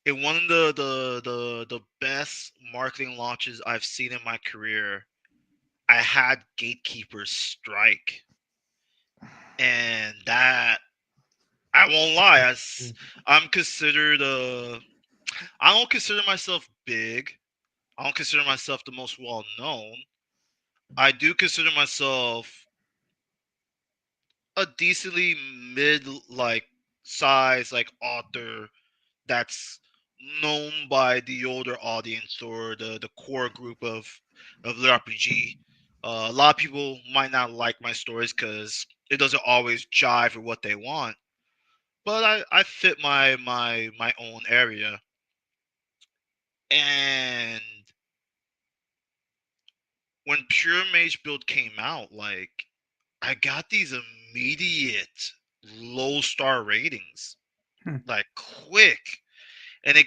one of the best marketing launches I've seen in my career. I had gatekeepers strike, and that I won't lie. I'm considered I don't consider myself big. I don't consider myself the most well known. I do consider myself a decently mid like size like author that's known by the older audience or the core group of the RPG. A lot of people might not like my stories because it doesn't always jive with what they want, but I fit my own area. And when Pure Mage Build came out, like I got these immediate low star ratings, Hmm. like quick, and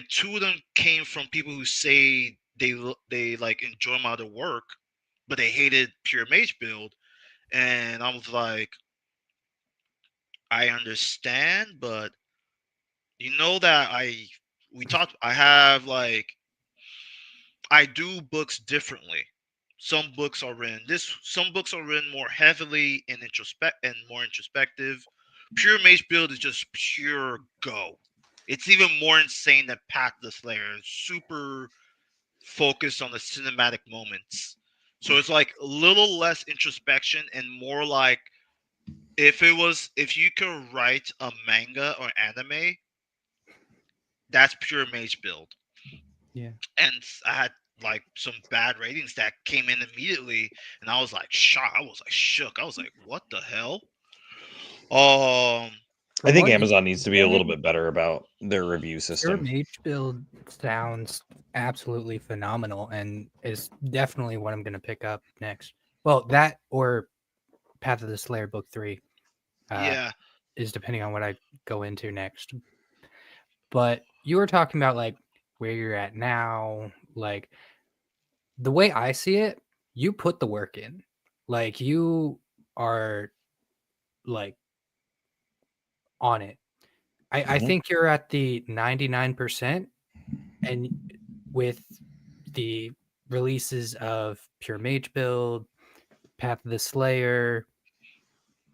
two of them came from people who say they like enjoy my other work, but they hated Pure Mage Build, and I was like, I understand, but you know that we talked. I have like I do books differently. Some books are written more heavily in more introspective. Pure Mage Build is just pure go. It's even more insane than Path of the Slayer. It's super focused on the cinematic moments. So it's like a little less introspection and more like if you could write a manga or anime, that's Pure Mage Build. Yeah. And I had like some bad ratings that came in immediately, and I was like shocked. I was like shook. I was like, "What the hell?" Um, I From think what you Amazon needs to be a little say, bit better about their review Pure system. Mage Build sounds absolutely phenomenal and is definitely what I'm going to pick up next. Well, that or Path of the Slayer Book 3 yeah, is depending on what I go into next. But you were talking about like where you're at now, like the way I see it, you put the work in. Like you are like on it. I Mhm. think you're at the 99%, and with the releases of Pure Mage Build, Path of the Slayer,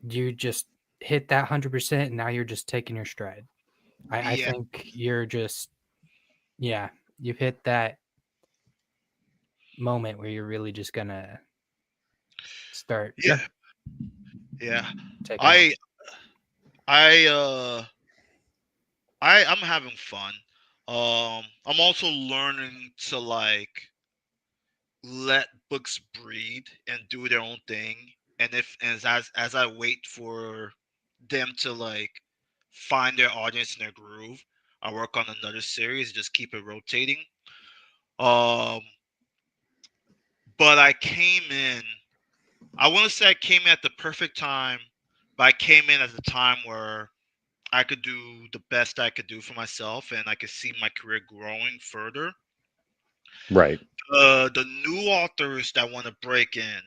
you just hit that 100% and now you're just taking your stride. I yeah, think you're just, yeah, you've hit that moment where you're really just gonna start yeah, yeah. taking off. I I I'm having fun. I'm also learning to like let books breathe and do their own thing. And as I wait for them to like find their audience and their groove, I work on another series, just keep it rotating. Um, but I came in. I want to say I came in at the perfect time, but I came in at the time where I could do the best I could do for myself, and I could see my career growing further. Right. The new authors that want to break in,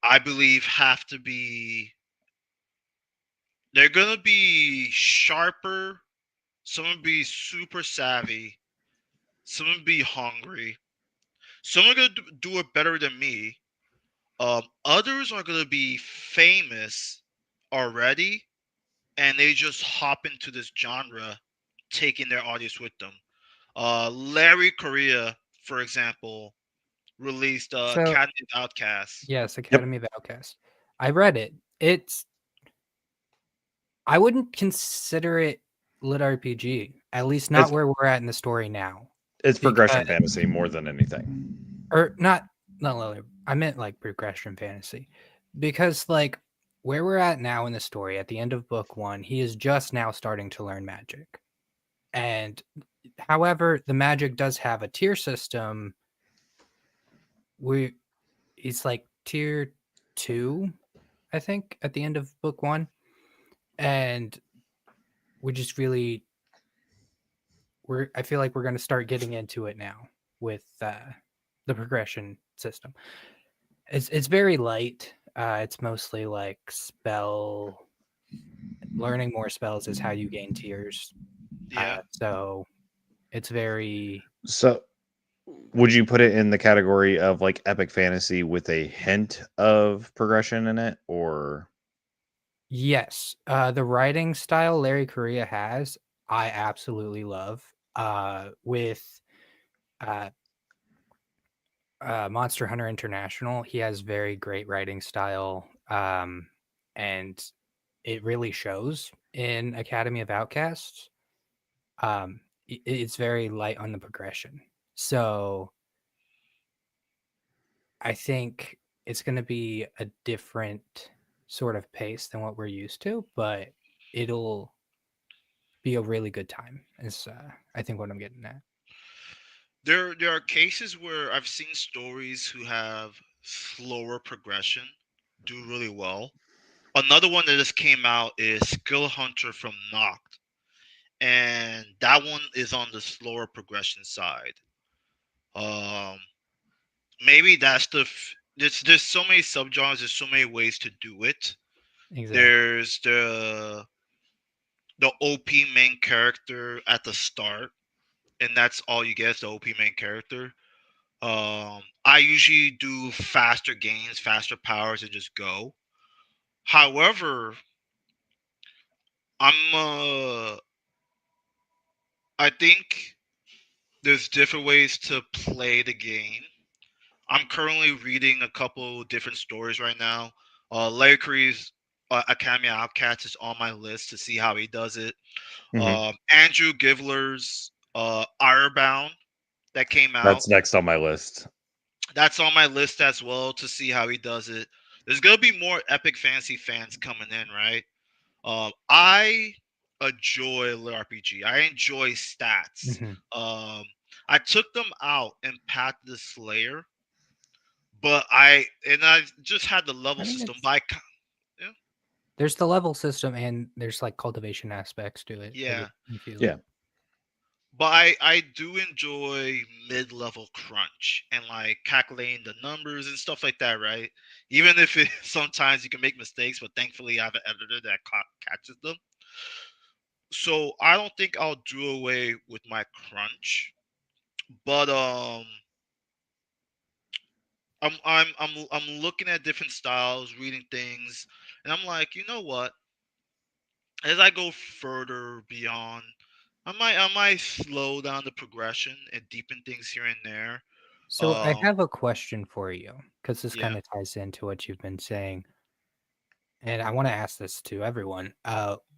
I believe, have to be. They're gonna be sharper. Some gonna be super savvy. Some gonna be hungry. Some are gonna do it better than me. Others are gonna be famous already, and they just hop into this genre, taking their audience with them. Larry Correa, for example, released So, Academy of Outcasts. yes, Yep. Academy of Outcast. I read it. I wouldn't consider it lit RPG, at least not It's where we're at in the story now. it's Because, progression fantasy more than anything. or not literally, I meant like progression fantasy. Because, like, where we're at now in the story, at the end of book one, he is just now starting to learn magic. And however, the magic does have a tier system. We It's like tier 2, I think, at the end of book 1, and we just really I feel like we're going to start getting into it now with the progression system. It's very light. It's mostly like spell learning more spells is how you gain tiers. Yeah. So it's very So, would you put it in the category of like epic fantasy with a hint of progression in it, or yes. The writing style Larry Correa has, I absolutely love. With uh, Monster Hunter International, he has very great writing style, and it really shows in Academy of Outcasts. It's very light on the progression, so I think it's going to be a different sort of pace than what we're used to, but it'll be a really good time. Is I think what I'm getting at. There are cases where I've seen stories who have slower progression do really well. Another one that just came out is Skill Hunter from Noct, and that one is on the slower progression side. Um, Maybe that's there's so many subgenres. There's so many ways to do it. Exactly. There's the OP main character at the start, and that's all you get is the OP main character. I usually do faster gains, faster powers, and just go. However, I'm I think there's different ways to play the game. I'm currently reading a couple different stories right now. Larry Curry's Academy of Outcats is on my list to see how he does it. Mhm. Andrew Givler's Ironbound that came out. That's next on my list. That's on my list as well to see how he does it. There's gonna be more epic fantasy fans coming in, right? I enjoy RPG. I enjoy stats. Hmm. Um, I took them out in Path of the Slayer, but I just had the level I mean, system. it's But yeah, there's the level system and there's like cultivation aspects to it that yeah. get confusing. Yeah. But I do enjoy mid-level crunch and like calculating the numbers and stuff like that, right? Even if it sometimes you can make mistakes, but thankfully I have an editor that catches them. So I don't think I'll do away with my crunch, but I'm looking at different styles, reading things, and I'm like, you know what? As I go further beyond, I might slow down the progression and deepen things here and there. So I Um, have a question for you because this yeah, kind of ties into what you've been saying, and I want to ask this to everyone.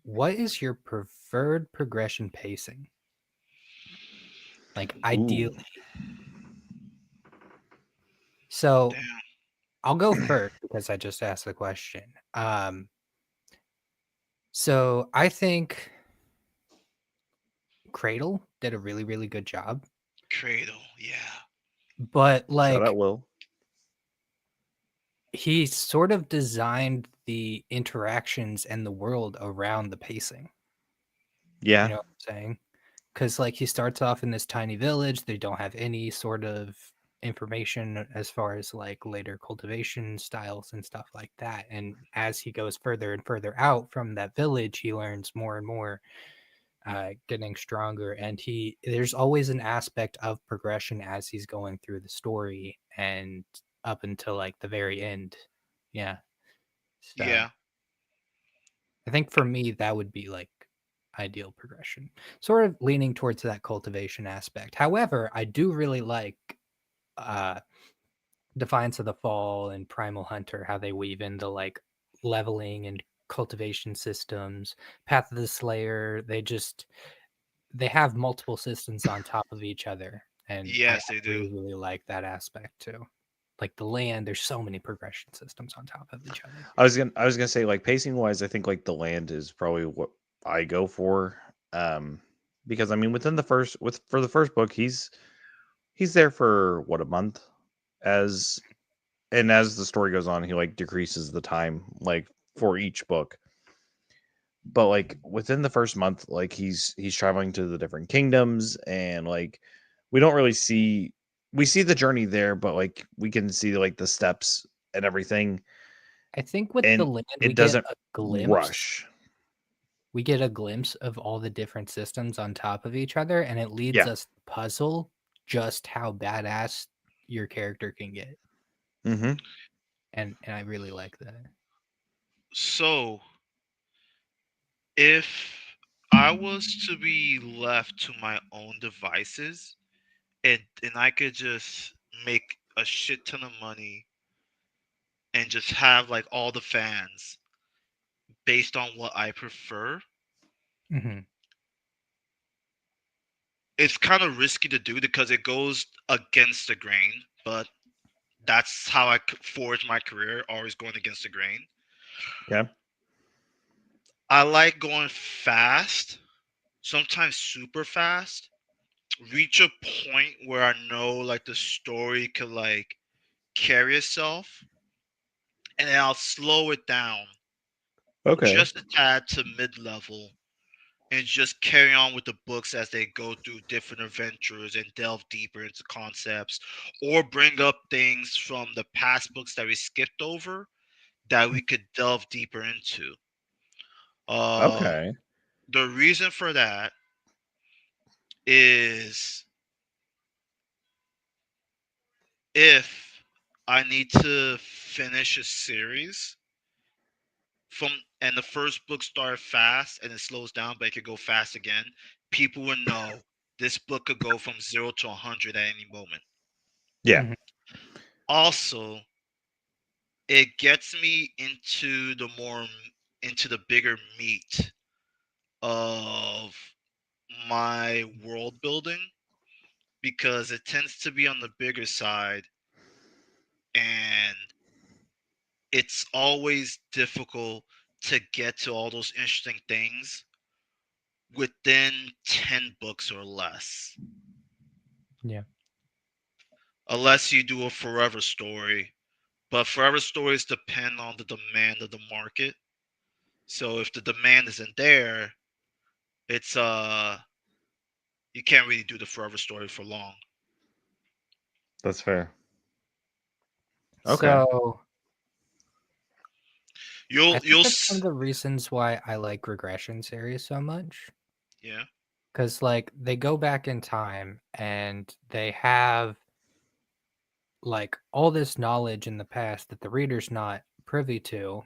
What is your preferred progression pacing? Like ideally. Ooh. So damn, I'll go first because I just asked the question. So I think Cradle did a really, really good job, Cradle, yeah, but Shout out like Will. he sort of designed the interactions and the world around the pacing. You Yeah. know what I'm saying? Because like he starts off in this tiny village, they don't have any sort of information as far as like later cultivation styles and stuff like that. And as he goes further and further out from that village, he learns more and more, getting stronger. And there's always an aspect of progression as he's going through the story and up until like the very end. Yeah. So yeah, I think for me, that would be like ideal progression, sort of leaning towards that cultivation aspect. However, I do really like uh, Defiance of the Fall and Primal Hunter, how they weave into like leveling and cultivation systems. Path of the Slayer, they have multiple systems on top of each other, and I yes, they do. really really like that aspect too. Like the land, there's so many progression systems on top of each other. I was gonna say like pacing wise, I think like the land is probably what I go for. Um, because I mean within the first with for the first book, he's there for what, a month as and as the story goes on, he like decreases the time like for each book. But like within the first month, like he's traveling to the different kingdoms, and like we don't really see we see the journey there, but like we can see like the steps and everything, I think with the and land, we it get doesn't a glimpse. rush. We get a glimpse of all the different systems on top of each other, and it leads Yeah. us to puzzle just how badass your character can get. Mm-hmm. And I really like that. So, if I was to be left to my own devices, and I could just make a shit ton of money and just have like all the fans based on what I prefer, Hmm. it's kind of risky to do because it goes against the grain. But that's how I forged my career, always going against the grain. Okay. I like going fast, sometimes super fast. Reach a point where I know like the story could like carry itself, and then I'll slow it down Okay. just a tad to mid level and just carry on with the books as they go through different adventures and delve deeper into concepts or bring up things from the past books that we skipped over that we could delve deeper into. Um, Okay. the reason for that is if I need to finish a series from and the first book started fast and it slows down, but it could go fast again, people would know this book could go from 0 to 100 at any moment. Yeah. Hmm. Also, it gets me into the bigger meat of my world building because it tends to be on the bigger side, and it's always difficult to get to all those interesting things within 10 books or less, Yeah. unless you do a forever story. But forever stories depend on the demand of the market. So if the demand isn't there, it's you can't really do the forever story for long. That's fair. Okay. So I think You'll that's one of the reasons why I like regression series so much. yeah. Because, like, they go back in time and they have, like, all this knowledge in the past that the reader's not privy to.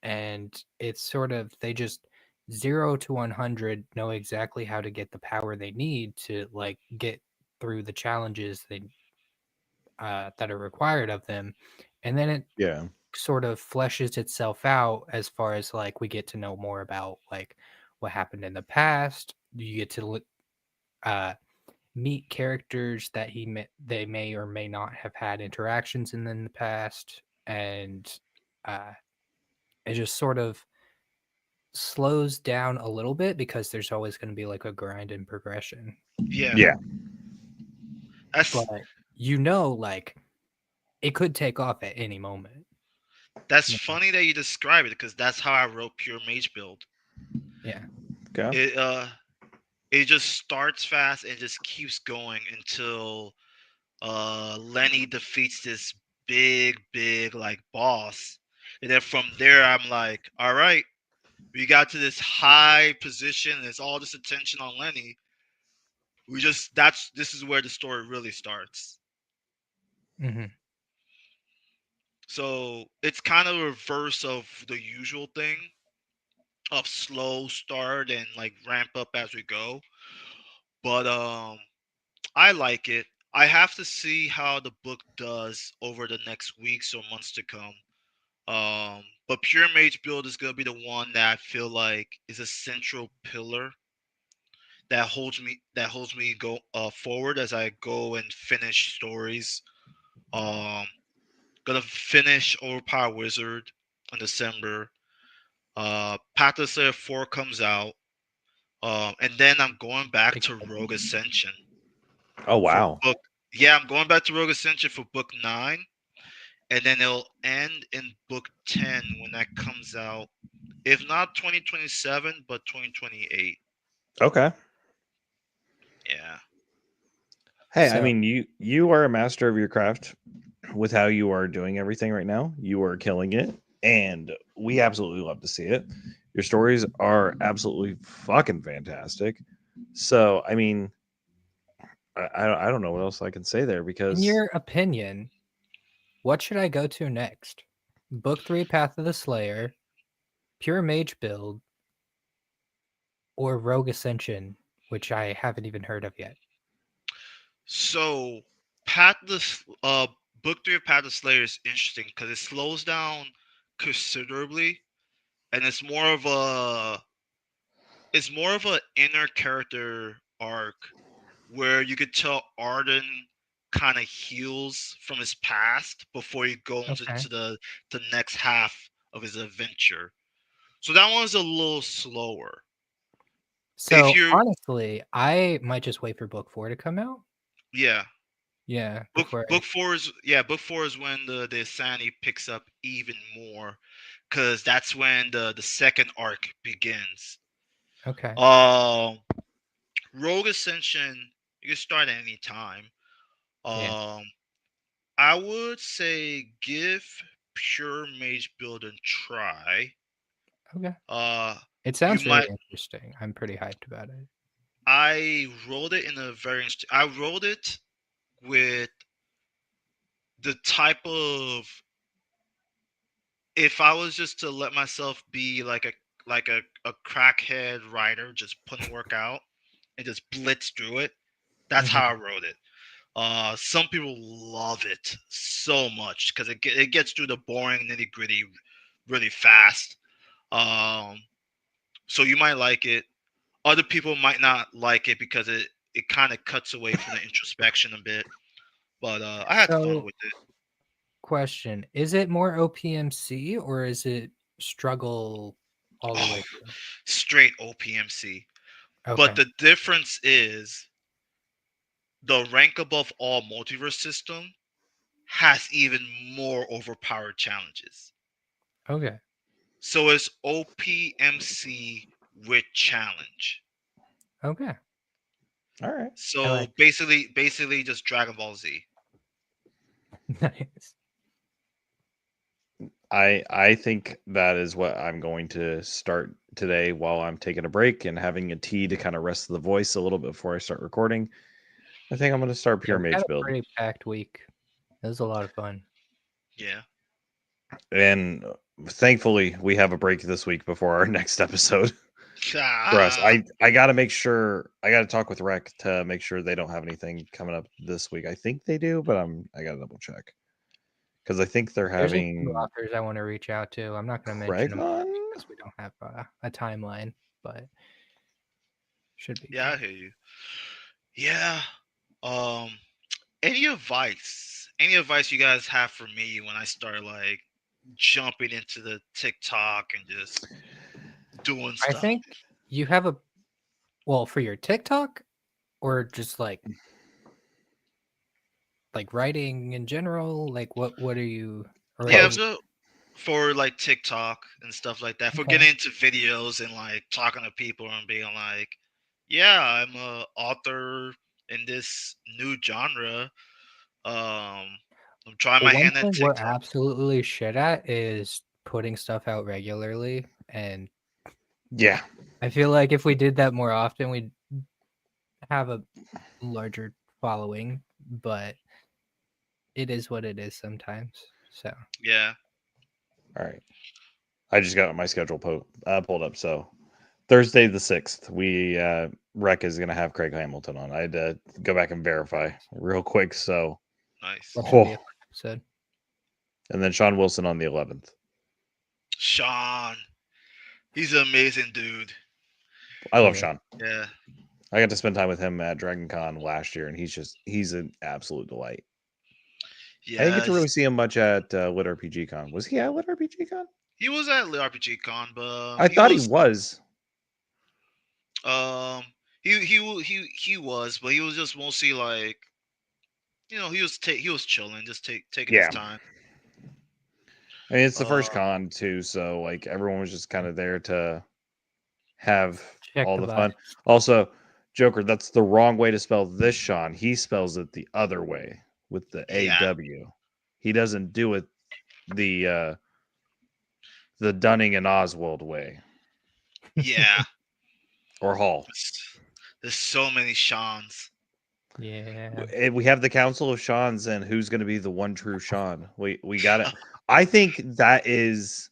And it's sort of, they just 0 to 100 know exactly how to get the power they need to, like, get through the challenges that are required of them. And then it Yeah. sort of fleshes itself out as far as like we get to know more about like what happened in the past. You get to uh, meet characters that they may or may not have had interactions in the past, and uh, it just sort of slows down a little bit because there's always going to be like a grind and progression. Yeah. Yeah. That's But you know, like it could take off at any moment. that's You know? funny that you describe it because that's how I wrote Pure Mage Build. Yeah. Okay. It just starts fast and just keeps going until Lenny defeats this big like boss. And then from there I'm like, all right, we got to this high position, there's all this attention on Lenny. This is where the story really starts. Hmm. So it's kind of a reverse of the usual thing of slow start and like ramp up as we go. But I like it. I have to see how the book does over the next weeks or months to come. But Pure Mage Build is gonna be the one that I feel like is a central pillar that holds me go forward as I go and finish stories. Um, gonna finish Overpower Wizard in December. Path of Slayer 4 comes out. And then I'm going back to Rogue Ascension Oh for wow. book. Yeah, I'm going back to Rogue Ascension for book 9. and then it'll end in book 10 when that comes out. If not 2027, but 2028. Okay. Yeah. Hey, I So, mean, you are a master of your craft with how you are doing everything right now. You are killing it, and we absolutely love to see it. Your stories are absolutely fucking fantastic. So, I mean, I don't know what else I can say there in because your opinion, what should I go to next? Book 3, Path of the Slayer, Pure Mage build, or Rogue Ascension, which I haven't even heard of yet. So, Path the book 3 of Path of Slayer is interesting because it slows down considerably, and it's more of a inner character arc where you could tell Arden kind of heals from his past before he goes Okay. into the next half of his adventure. So that one's a little slower. If So you're honestly, I might just wait for book 4 to come out. Yeah, Yeah, book before I book 4 is book 4 is when the insanity picks up even more, because that's when the second arc begins. okay. Um, Rogue Ascension, you can start at any time. Yeah. Um, I would say give Pure Mage Build a try. Okay. Uh, It you sounds very might. interesting. I'm pretty hyped about it. I rolled it in a very. I rolled it with the type of, if I was just to let myself be like a crackhead writer, just putting work out and just blitz through it. That's how Mhm. I wrote it. Some people love it so much because it gets through the boring nitty gritty really fast. Um, so you might like it. Other people might not like it because it kind of cuts away from the introspection a bit. But I had fun So, with it. question, is it more OPMC or is it struggle all the Oh, way through? straight OPMC. But Okay. the difference is the rank above all multiverse system has even more overpowered challenges. Okay. So it's OPMC with challenge. Okay. all right. I So like basically just Dragon Ball Z. it. Nice. I think that is what I'm going to start today while I'm taking a break and having a tea to kind of rest the voice a little bit before I start recording. I think I'm going to start Yeah, Pure we had Mage a build. pretty packed week. It was a lot of fun. Yeah. And thankfully, we have a break this week before our next episode for us. Ah, I got to make sure I got to talk with Rec to make sure they don't have anything coming up this week. I think they do, but I got to double check because I think they're There's a few having authors I want to reach out to. I'm not going to mention Craig them on. because we don't have a timeline, but should be yeah, I good. hear you. Yeah. Um, any advice? Any advice you guys have for me when I start like jumping into the TikTok and just doing I stuff? think you have a well for your TikTok or just like writing in general. Like what are you or Yeah, any? so for like TikTok and stuff like that, for Okay. getting into videos and like talking to people and being like, yeah, I'm a author in this new genre. I'm trying Well, my one hand at thing we're TikTok. absolutely shit at is putting stuff out regularly, and Yeah. I feel like if we did that more often, we'd have a larger following. But it is what it is sometimes. So Yeah, All right. I just got my schedule pulled up. So Thursday the 6th, we Rec is going to have Craig Hamilton on. I had to go back and verify real quick. So, nice. that should be a oh, fun episode. and then Sean Wilson on the 11th. Sean, he's an amazing dude. I love Yeah. Sean. Yeah, I got to spend time with him at Dragon Con last year, and he's an absolute delight. I didn't get yeah. to really see him much at Lit RPG Con. Was he at Lit RPG Con? He was at RPG Con, but I thought he was. um he was, but he was just mostly like, he was chilling, just taking his Yeah. time. I mean, it's the first Uh, con too, so like everyone was just kind of there to have Check all the the fun. vibes. Also, Joker, that's the wrong way to spell this Sean. He spells it the other way with the yeah, AW. He doesn't do it the Dunning and Oswald way yeah. or Hall. There's so many Seans. Yeah. We have the Council of Seans, and who's going to be the one true Sean? We got it. I think that is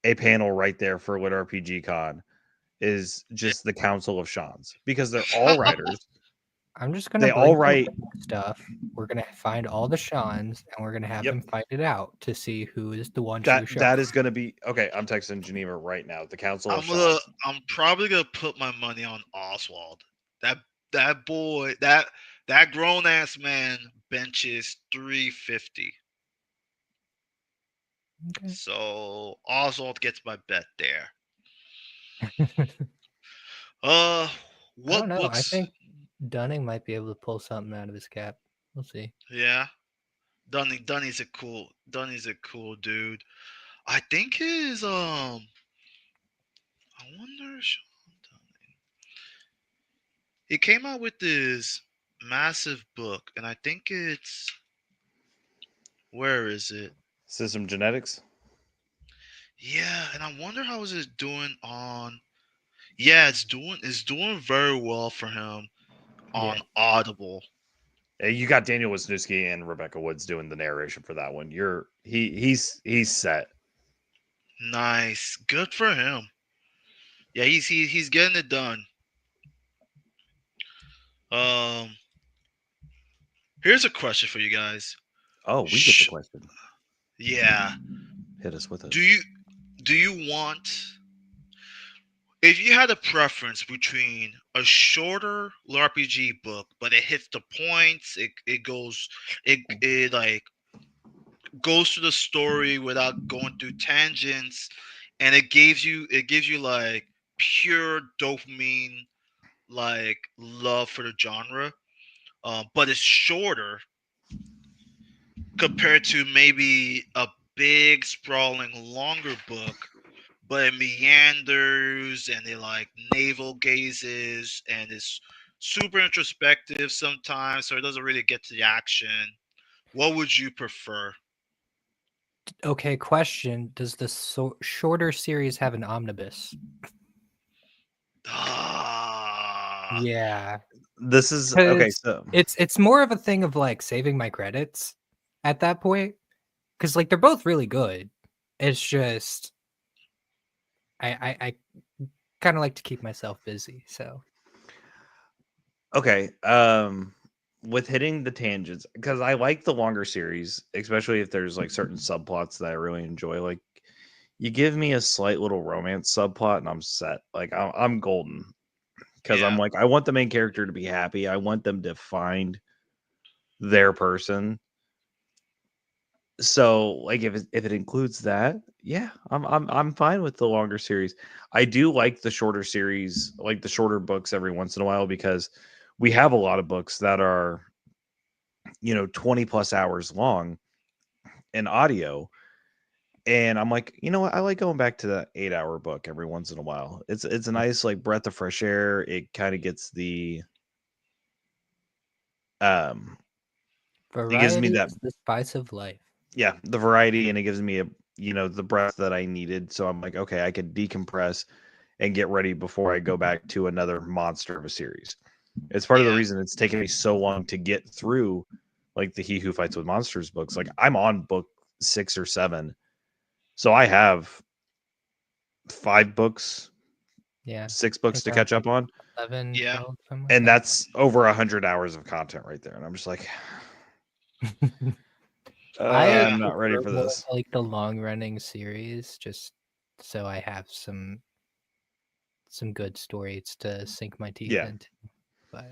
a panel right there for Lit RPG Con is just the Council of Seans because they're all writers. I'm just gonna They bring all the write. ring stuff. We're gonna find all the Seans and we're gonna have Yep. them fight it out to see who is the one That true Sean. that is going to be okay. I'm texting Geneva right now. The Council of I'm gonna. Seans. I'm probably gonna put my money on Oswald. That that boy. That grown ass man benches 350. Okay. So Oswald gets my bet there. Uh, I don't what know. I books? think Dunning might be able to pull something out of his cap. We'll see. Yeah, Dunny's a cool dude. I think his I wonder. He came out with this massive book, and I think it's where is it? System Genetics. Yeah, and I wonder how is it doing on. Yeah, it's doing very well for him Yeah. on Audible. You got Daniel Wisniewski and Rebecca Woods doing the narration for that one. He's set. Nice, good for him. Yeah, he's getting it done. Um, here's a question for you guys. Oh, we get the Sh- question. yeah, Hit us with it. do you want if you had a preference between a shorter RPG book, but it hits the points, it like goes through the story without going through tangents, and it gives you like pure dopamine, like love for the genre, but it's shorter compared to maybe a big sprawling longer book, but it meanders and it like navel gazes and it's super introspective sometimes, so it doesn't really get to the action. What would you prefer? Okay. Question: does the shorter series have an omnibus? Ah, Yeah, This is okay. because So it's more of a thing of like saving my credits at that point. Because like they're both really good. It's just I kind of like to keep myself busy. So okay. With hitting the tangents, because I like the longer series, especially if there's like certain subplots that I really enjoy. Like you give me a slight little romance subplot, and I'm set. Like I'm golden because I'm yeah, like I want the main character to be happy. I want them to find their person. So like if it includes that, yeah, I'm fine with the longer series. I do like the shorter series, like the shorter books every once in a while because we have a lot of books that are 20 plus hours long in audio, and I'm like, you know what, I like going back to that 8 hour book every once in a while. It's a nice like breath of fresh air. It kind of gets um it gives me variety that, is the spice of life. yeah, the variety, and it gives me a the breath that I needed. So I'm like, okay, I can decompress and get ready before I go back to another monster of a series. It's part of the yeah, reason it's taken me so long to get through like the He Who Fights with Monsters books. Like I'm on book 6 or 7. So I have 5 books, Yeah, six I books think to around catch like up on. 11, yeah. 12, something like And that's over 100 hours of content right there. And I'm just like, that. I Yeah. I'm not ready prefer for more this. like the long running series, just so I have some good stories to sink my teeth Yeah. into. But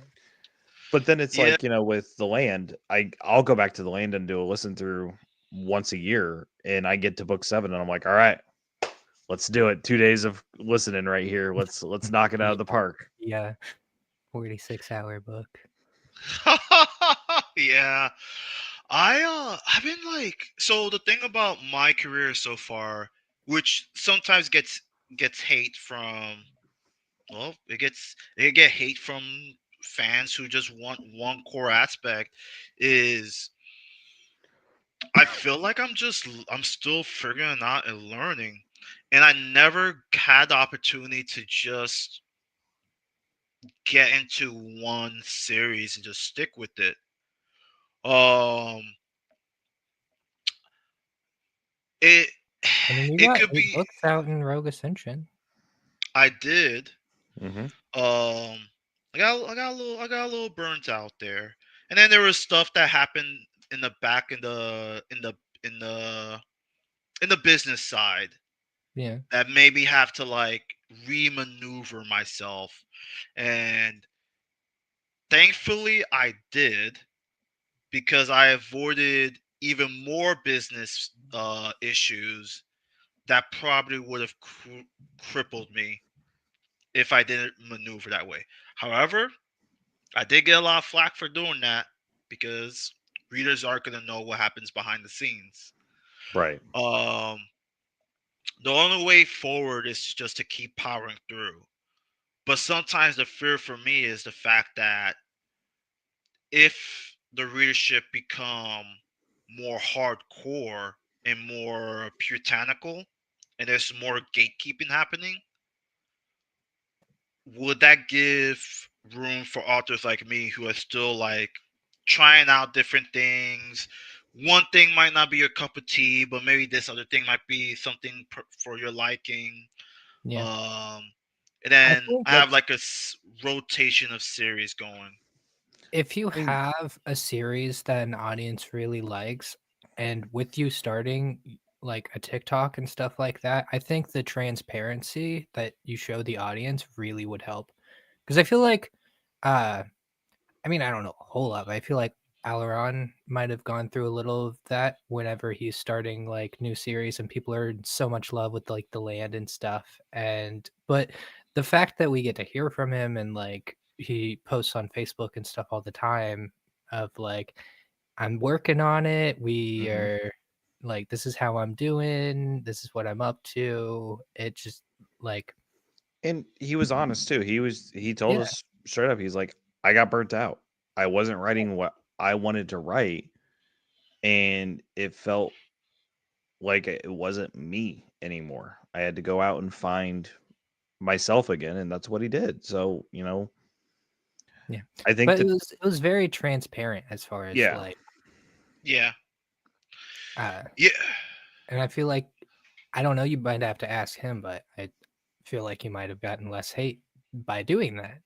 But then it's Yeah. like, with the land, I'll go back to the land and do a listen through once a year, and I get to book 7 and I'm like, all right, let's do it. 2 days of listening right here. Let's knock it out yeah, of the park. yeah, 46-hour book. Yeah. I've been like, so the thing about my career so far, which sometimes gets hate from, well, it get hate from fans who just want one core aspect, is I feel like I'm still figuring out and learning, and I never had the opportunity to just get into one series and just stick with it. Um, it I mean, you it got could 8 be. books out in Rogue Ascension. I did. Hmm. Um, I got a little burnt out there, and then there was stuff that happened in the back in the in the business side Yeah. that made me have to like remaneuver myself, and thankfully I did, because I avoided even more business issues that probably would have crippled me if I didn't maneuver that way. However, I did get a lot of flack for doing that because readers aren't going to know what happens behind the scenes. Right. Um, the only way forward is just to keep powering through. But sometimes the fear for me is the fact that if the readership become more hardcore and more puritanical, and there's more gatekeeping happening, would that give room for authors like me who are still like trying out different things? One thing might not be your cup of tea, but maybe this other thing might be something for your liking. Yeah. Um, and I then think I have that's like a rotation of series going. if you I mean, have a series that an audience really likes, and with you starting like a TikTok and stuff like that, I think the transparency that you show the audience really would help. Because I feel like, uh, I mean, I don't know a whole lot, but I feel like Aileron might have gone through a little of that whenever he's starting like new series and people are in so much love with like the land and stuff. And but the fact that we get to hear from him and like he posts on Facebook and stuff all the time of like, I'm working on it. We hmm are like, this is how I'm doing. This is what I'm up to. It just like, and he was honest too. He told yeah, us straight up. He's like, I got burnt out. I wasn't writing what I wanted to write, and it felt like it wasn't me anymore. I had to go out and find myself again, and that's what he did. So, yeah. I think But that it was very transparent as far as yeah. like Yeah, uh yeah, and I feel like I don't know, you might have to ask him, but I feel like he might have gotten less hate by doing that,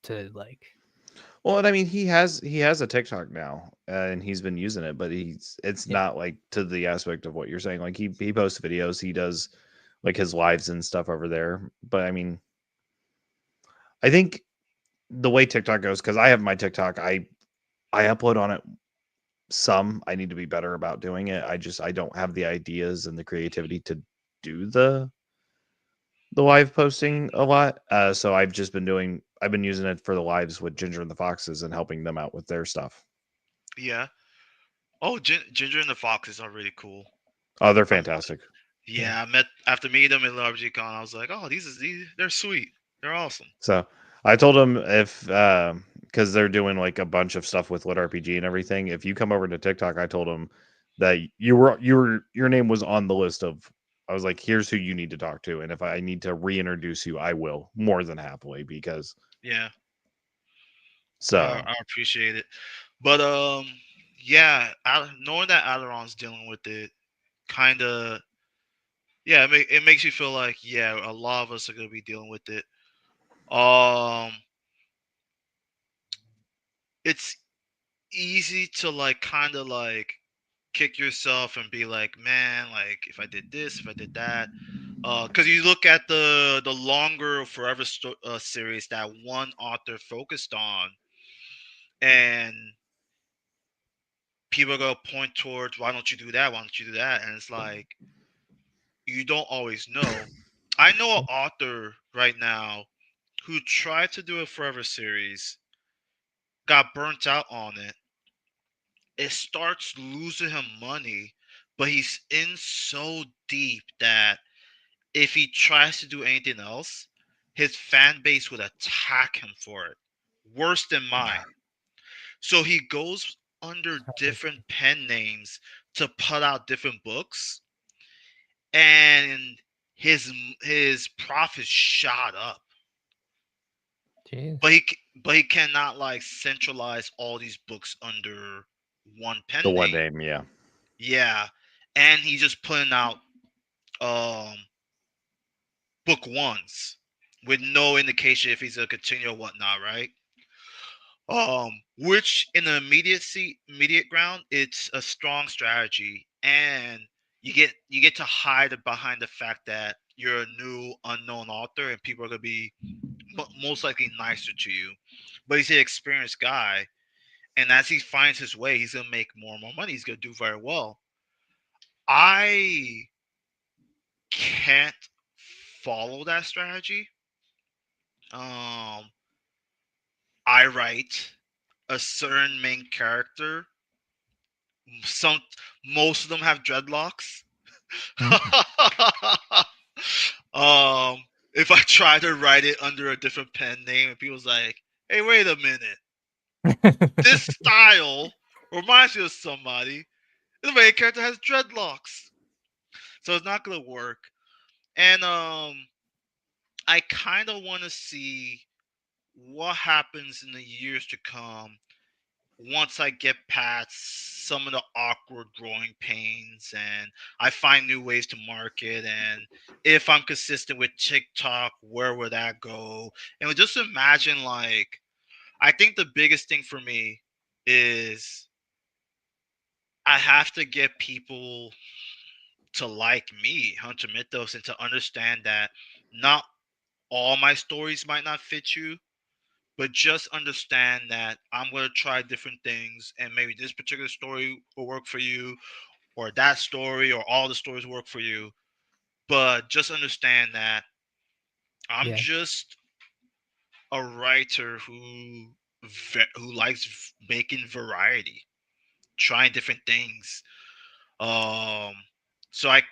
to, like Well, and I mean, he has a TikTok now, and he's been using it, but it's yeah, not like to the aspect of what you're saying. Like he posts videos, he does like his lives and stuff over there. But I mean, I think the way TikTok goes, because I have my TikTok, I upload on it some. I need to be better about doing it. I don't have the ideas and the creativity to do the live posting a lot. So I've been using it for the lives with Ginger and the Foxes and helping them out with their stuff. yeah. Oh, Ginger and the Foxes are really cool. Oh, they're I'm, fantastic. yeah, yeah, I met after meeting them in LRGCon. I was like, oh, these they're sweet. They're awesome. So I told them if because they're doing like a bunch of stuff with Lit RPG and everything. If you come over to TikTok, I told them that your name was on the list of. I was like, here's who you need to talk to, and if I need to reintroduce you, I will more than happily because Yeah, so I appreciate it. But yeah, knowing that Adderon's dealing with it, kind of, yeah, it makes you feel like, yeah, a lot of us are gonna be dealing with it. Um, it's easy to like kind of like kick yourself and be like, man, like if I did this, if I did that, because you look at the longer Forever series that one author focused on, and people are gonna point towards, why don't you do that? Why don't you do that? And it's like, you don't always know. I know an author right now who tried to do a Forever series, got burnt out on it, it starts losing him money, but he's in so deep that if he tries to do anything else, his fan base would attack him for it. Worse than mine. So he goes under different pen names to put out different books, and his profits shot up. Jeez. But he cannot like centralize all these books under one The pen one name. name, yeah. Yeah, and he's just putting out um book ones with no indication if he's gonna continue or whatnot, right? Which in the immediate ground, it's a strong strategy, and you get to hide behind the fact that you're a new unknown author, and people are gonna be most likely nicer to you. But he's an experienced guy, and as he finds his way, he's gonna make more and more money. He's gonna do very well. I can't follow that strategy. Um, I write a certain main character. Some Most of them have dreadlocks. um, if I try to write it under a different pen name, and people's like, "Hey, wait a minute, this style reminds you of somebody." The main character has dreadlocks, so it's not gonna work. And I kind of want to see what happens in the years to come once I get past some of the awkward growing pains and I find new ways to market, and if I'm consistent with TikTok, where would that go? And just imagine, like, I think the biggest thing for me is I have to get people to like me, Hunter Mythos, and to understand that not all my stories might not fit you, but just understand that I'm going to try different things, and maybe this particular story will work for you, or that story, or all the stories work for you. But just understand that I'm Yeah. just a writer who likes making variety, trying different things. Um, so I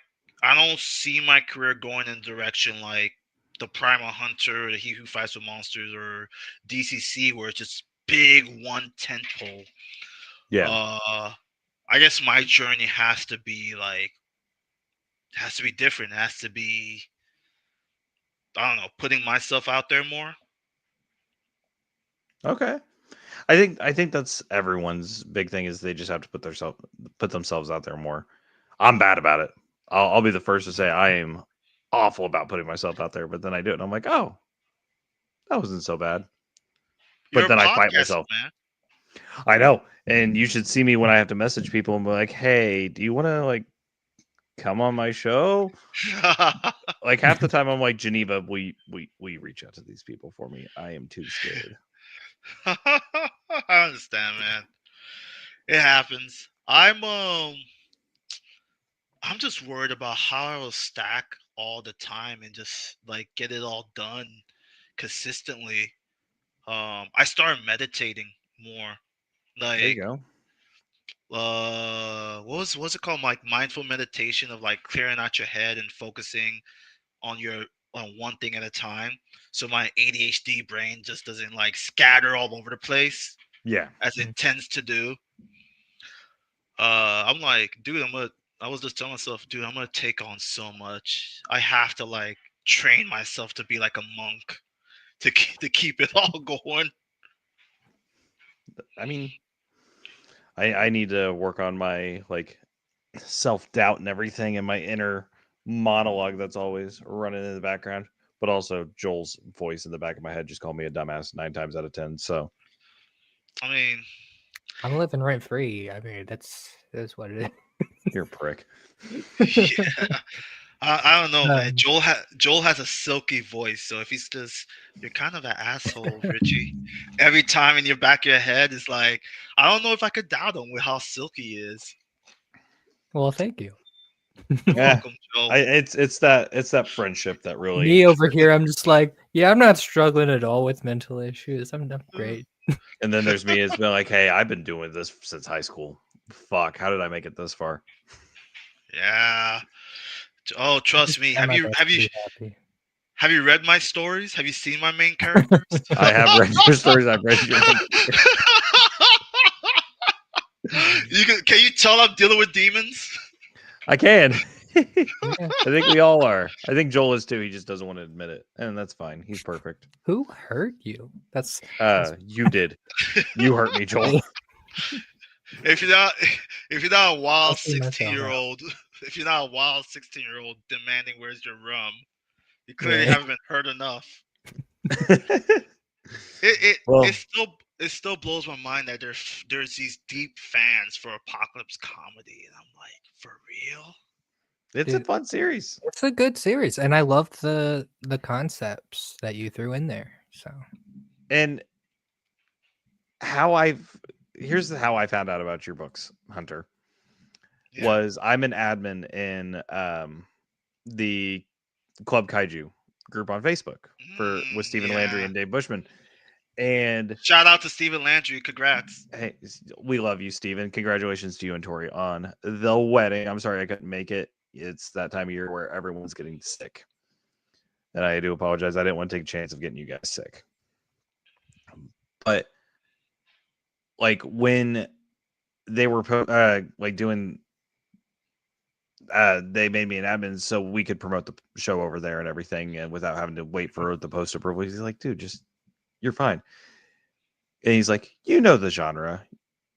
don't see my career going in a direction like the Primal Hunter, the He Who Fights with Monsters, or DCC, where it's just big one tentpole. Yeah. I guess my journey has to be different. It has to be, I don't know, putting myself out there more. Okay. I think that's everyone's big thing is they just have to put themselves out there more. I'm bad about it. I'll be the first to say I am awful about putting myself out there, but then I do it and I'm like, oh, that wasn't so bad. You're But a then I fight podcaster, myself. man. I know. And you should see me when I have to message people and be like, hey, do you want to like come on my show? Like half the time I'm like, Geneva, we reach out to these people for me. I am too scared. I understand, man. It happens. I'm just worried about how I will stack all the time and just like get it all done consistently. I started meditating more. There you Like, go. what's it called? Like mindful meditation of like clearing out your head and focusing on one thing at a time. So my ADHD brain just doesn't like scatter all over the place Yeah. as it tends to do. I'm like, dude, I was just telling myself, dude, I'm gonna take on so much. I have to like train myself to be like a monk to keep it all going. I mean, I need to work on my like self doubt and everything and my inner monologue that's always running in the background. But also Joel's voice in the back of my head just called me a dumbass 9 times out of 10. So I mean, I'm living rent free. I mean, that's what it you're a prick. is. yeah, I don't know, man. Um, Joel has a silky voice, so if he's just, you're kind of an asshole, Richie. Every time in your back of your head is like, I don't know if I could doubt him with how silky he is. well, thank you. You're Yeah. welcome, Joel. It's that friendship that really Me over here, I'm just like, yeah, I'm not struggling at all with mental issues. I'm great. and then there's me, it's been like, hey, I've been doing this since high school. Fuck, how did I make it this far? Yeah. Oh, trust me. Try Have my you best have to you be happy. have you read my stories? Have you seen my main characters? I have read your stories. I've read your main. Can you tell I'm dealing with demons? I can. Yeah. I think we all are. I think Joel is too. He just doesn't want to admit it, and that's fine. He's perfect. Who hurt you? That's You did. You hurt me, Joel. If you're not if you're not a wild see myself 16-year-old, if you're not a wild 16-year-old demanding where's your rum, you clearly right. haven't been hurt enough. It Well, it still blows my mind that there's these deep fans for apocalypse comedy, and I'm like, for real? it's a Dude, fun series. it's a good series, and I loved the concepts that you threw in there. So And how I've here's how I found out about your books, Hunter. Yeah. Was I'm an admin in the Club Kaiju group on Facebook with Stephen Landry Yeah. and Dave Bushman. And Shout out to Stephen Landry. Congrats. hey, we love you, Stephen. Congratulations to you and Tori on the wedding. I'm sorry I couldn't make it. It's that time of year where everyone's getting sick. And I do apologize. I didn't want to take a chance of getting you guys sick. But like when they were like doing they made me an admin so we could promote the show over there and everything and without having to wait for the post approval. He's like, dude, just you're fine. And he's like, you know the genre,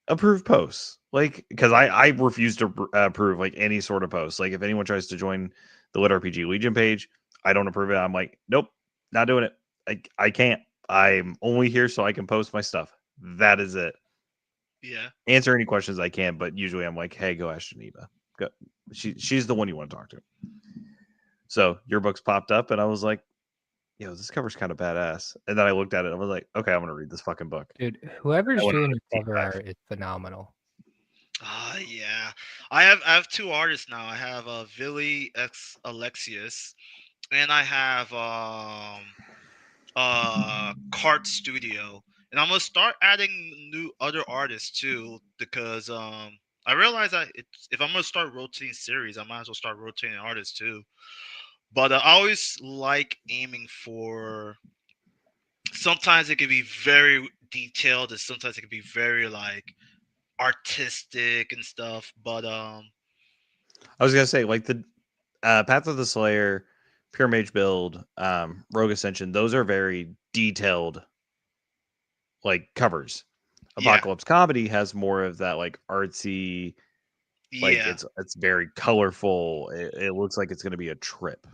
approve posts. Like, because I refuse to approve like any sort of post. Like if anyone tries to join the Lit RPG Legion page, I don't approve it. I'm like, nope, not doing it. I can't. I'm only here so I can post my stuff. That is it. Yeah. Answer any questions I can, but usually I'm like, hey, go ask Geneva. Go. She's the one you want to talk to. So your books popped up, and I was like, yo, this cover's kind of badass. And then I looked at it and I was like, okay, I'm gonna read this fucking book. dude, whoever's I went on doing a your deep cover dive. art is phenomenal. Yeah. I have two artists now. I have Villy X Alexius, and I have Cart Studio. And I'm gonna start adding new other artists too, because I realize that if I'm gonna start rotating series, I might as well start rotating artists too. But I always like aiming for. Sometimes it can be very detailed, and sometimes it can be very like artistic and stuff. But I was gonna say, like the Path of the Slayer, Pure Mage build, Rogue Ascension, those are very detailed like covers. yeah, Apocalypse Comedy has more of that like artsy, like yeah. it's very colorful. It looks like it's gonna be a trip.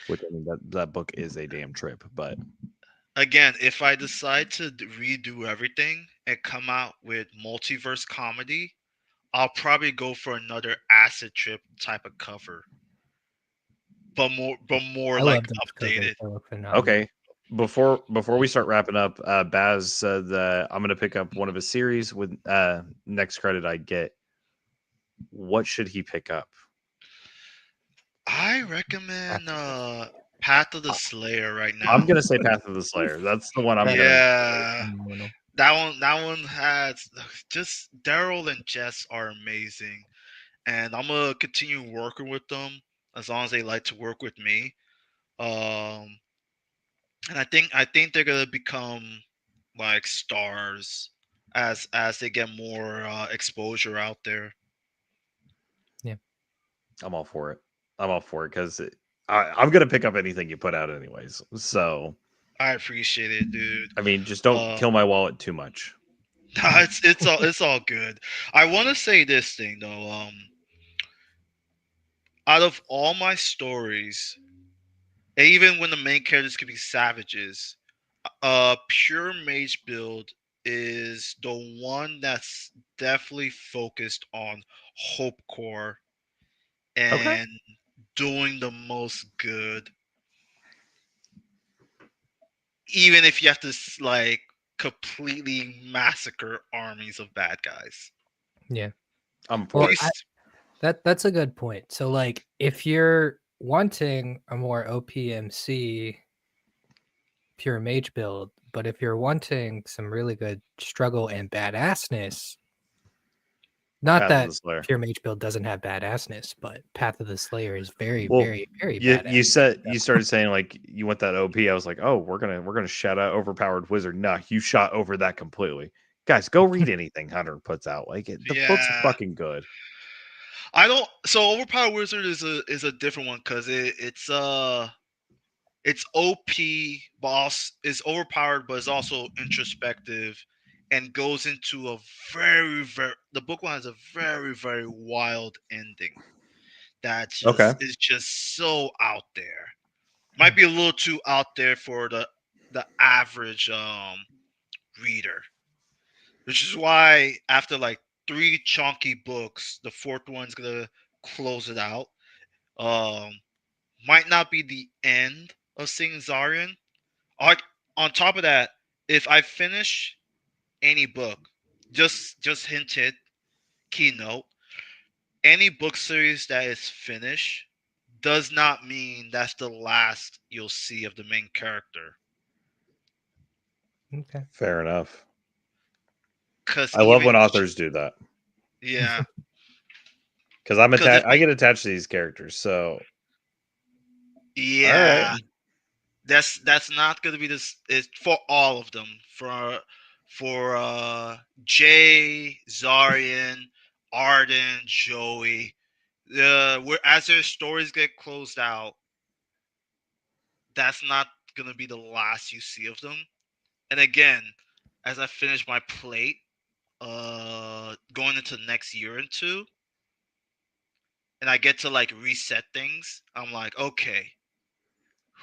Which I mean that book is a damn trip, but Again, if I decide to redo everything and come out with multiverse comedy, I'll probably go for another acid trip type of cover, but more I like love those covers. updated. They look phenomenal. okay. Before we start wrapping up, Baz said that I'm gonna pick up one of his series with next credit I get. What should he pick up? I recommend Path of the Slayer right I'm now. gonna say Path of the Slayer. That's the one I'm gonna. Yeah, Phenomenal. that one has just Daryl and Jess are amazing, and I'm gonna continue working with them as long as they like to work with me. Um, and I think they're gonna become like stars as they get more exposure out there. Yeah. I'm all for it. I'm all for it because I'm gonna pick up anything you put out anyways. So I appreciate it, dude. I mean, just don't Uh, kill my wallet too much. it's all good. I want to say this thing though. Out of all my stories, even when the main characters could be savages, pure mage build is the one that's definitely focused on hope core Okay. and doing the most good, even if you have to like completely massacre armies of bad guys. Yeah. I'm for Well, it. that's a good point. So like if you're wanting a more OPMC pure mage build, but if you're wanting some really good struggle and badassness, Not Path of that the Slayer. Pure Mage build doesn't have badassness, but Path of the Slayer is very, Well, very, very you badass. you said you started saying like you want that OP. I was like, oh, we're gonna shout out overpowered wizard. Nah, you shot over that completely. Guys, go read anything Hunter puts out. Like the books are Yeah, fucking good. I don't. So overpowered wizard is a different one because it's OP boss is overpowered, but is also introspective, and goes into a very the book one has a very wild ending that Okay. just is just so out there. Might be a little too out there for the average reader, which is why after like three chunky books, the fourth one's gonna close it out. Um, might not be the end of Sing Zarian. Like on top of that, if I finish any book, just hinted keynote, any book series that is finished does not mean that's the last you'll see of the main character. Okay. Fair enough. Cause I love even when authors do that yeah, because I'm cause if attached. I get attached to these characters. So all right, yeah, that's not gonna be this. It's for all of them. For Jay, Zarian, Arden, Joey. Where as their stories get closed out, that's not gonna be the last you see of them. And again, as I finish my plate, going into the next year or two, and I get to like reset things, I'm like, okay,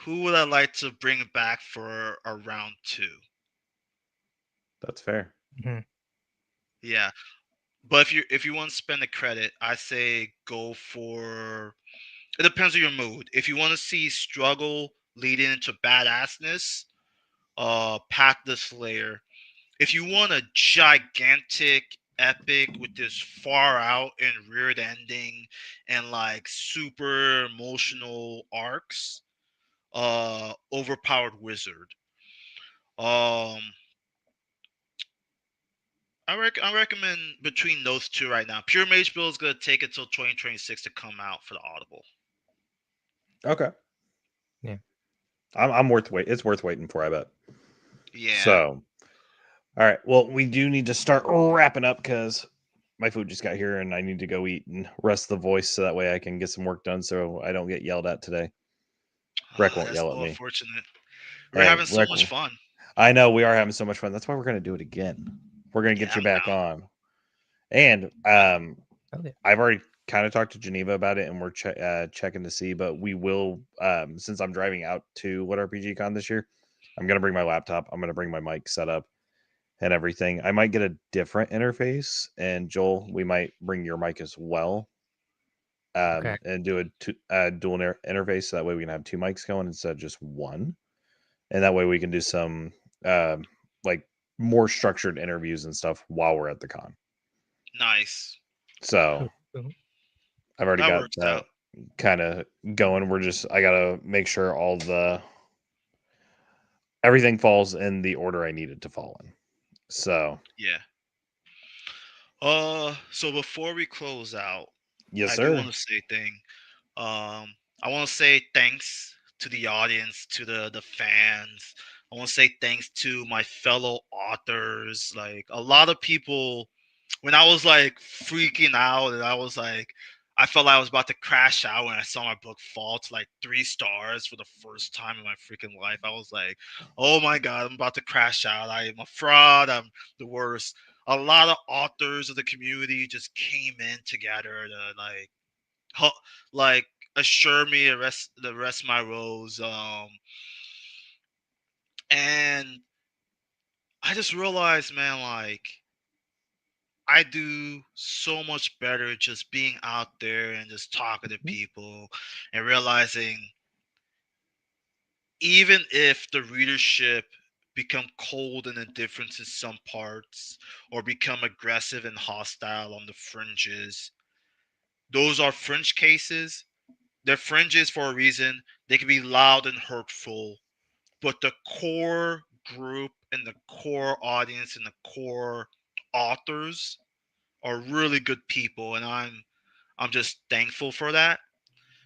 who would I like to bring back for a round two? that's fair. Mhm. Yeah, but if you want to spend the credit, I say go for. It depends on your mood. If you want to see struggle leading into badassness, Path the Slayer. If you want a gigantic epic with this far out and weird ending and like super emotional arcs, Overpowered Wizard. Um, I recommend between those two right now. Pure Mage Build is gonna take until 2026 to come out for the Audible. Okay. Yeah. I'm worth wait. It's worth waiting for. I bet. Yeah. So all right. Well, we do need to start wrapping up because my food just got here and I need to go eat and rest the voice so that way I can get some work done so I don't get yelled at today. Rec won't That's yell at so me. unfortunate. We're Hey, having so Rec. much fun. I know we are having so much fun. That's why we're going to do it again. We're going to Yeah, get you I'm back down. on. And Oh, yeah. I've already kind of talked to Geneva about it and we're checking to see, but we will, since I'm driving out to What RPG Con this year, I'm going to bring my laptop. I'm going to bring my mic set up and everything. I might get a different interface, and Joel, we might bring your mic as well, Okay. and do a dual interface. So that way we can have two mics going instead of just one, and that way we can do some like more structured interviews and stuff while we're at the con. Nice. So Cool. I've already That got works that out. kind of going. I gotta make sure all the everything falls in the order I need it to fall in. So Yeah. So before we close out, yes, I do sir. want to say thing. I want to say thanks to the audience, to the fans. I want to say thanks to my fellow authors. Like a lot of people, when I was like freaking out, and I felt like I was about to crash out when I saw my book fall to like 3 stars for the first time in my freaking life. I was like, oh my god, I'm about to crash out. I am a fraud. I'm the worst. A lot of authors of the community just came in together to ho- like assure me the rest of my roles. And I just realized, man, like I do so much better just being out there and just talking to Mhm. people and realizing even if the readership become cold and indifferent in some parts or become aggressive and hostile on the fringes, those are fringe cases. They're fringes for a reason. They can be loud and hurtful, but the core group and the core audience and the core authors are really good people, and I'm just thankful for that.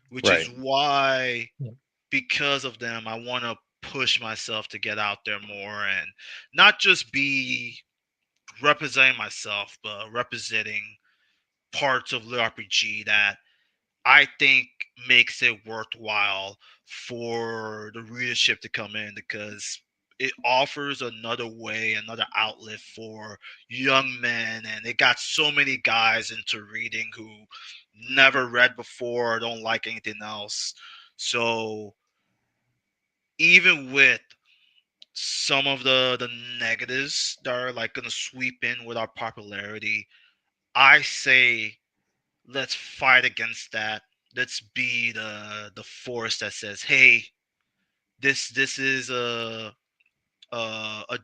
Which is Right. why, Yeah. because of them, I want to push myself to get out there more and not just be representing myself, but representing parts of the RPG that I think makes it worthwhile for the readership to come in, because it offers another way, another outlet for young men, and it got so many guys into reading who never read before or don't like anything else. So even with some of the negatives that are like gonna sweep in with our popularity, I say let's fight against that. Let's be the force that says, "Hey, this is a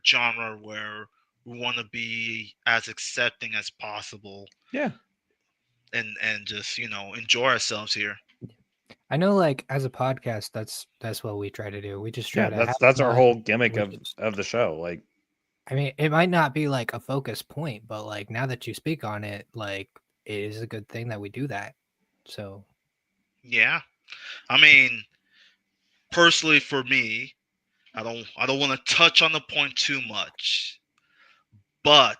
genre where we want to be as accepting as possible, Yeah. and just enjoy ourselves here." I know, like as a podcast, that's what we try to do. We just try Yeah. to have That's our fun. whole gimmick We of just, the show. Like, I mean, it might not be like a focus point, but like now that you speak on it, like it is a good thing that we do that. So Yeah, I mean, personally for me, I don't want to touch on the point too much, but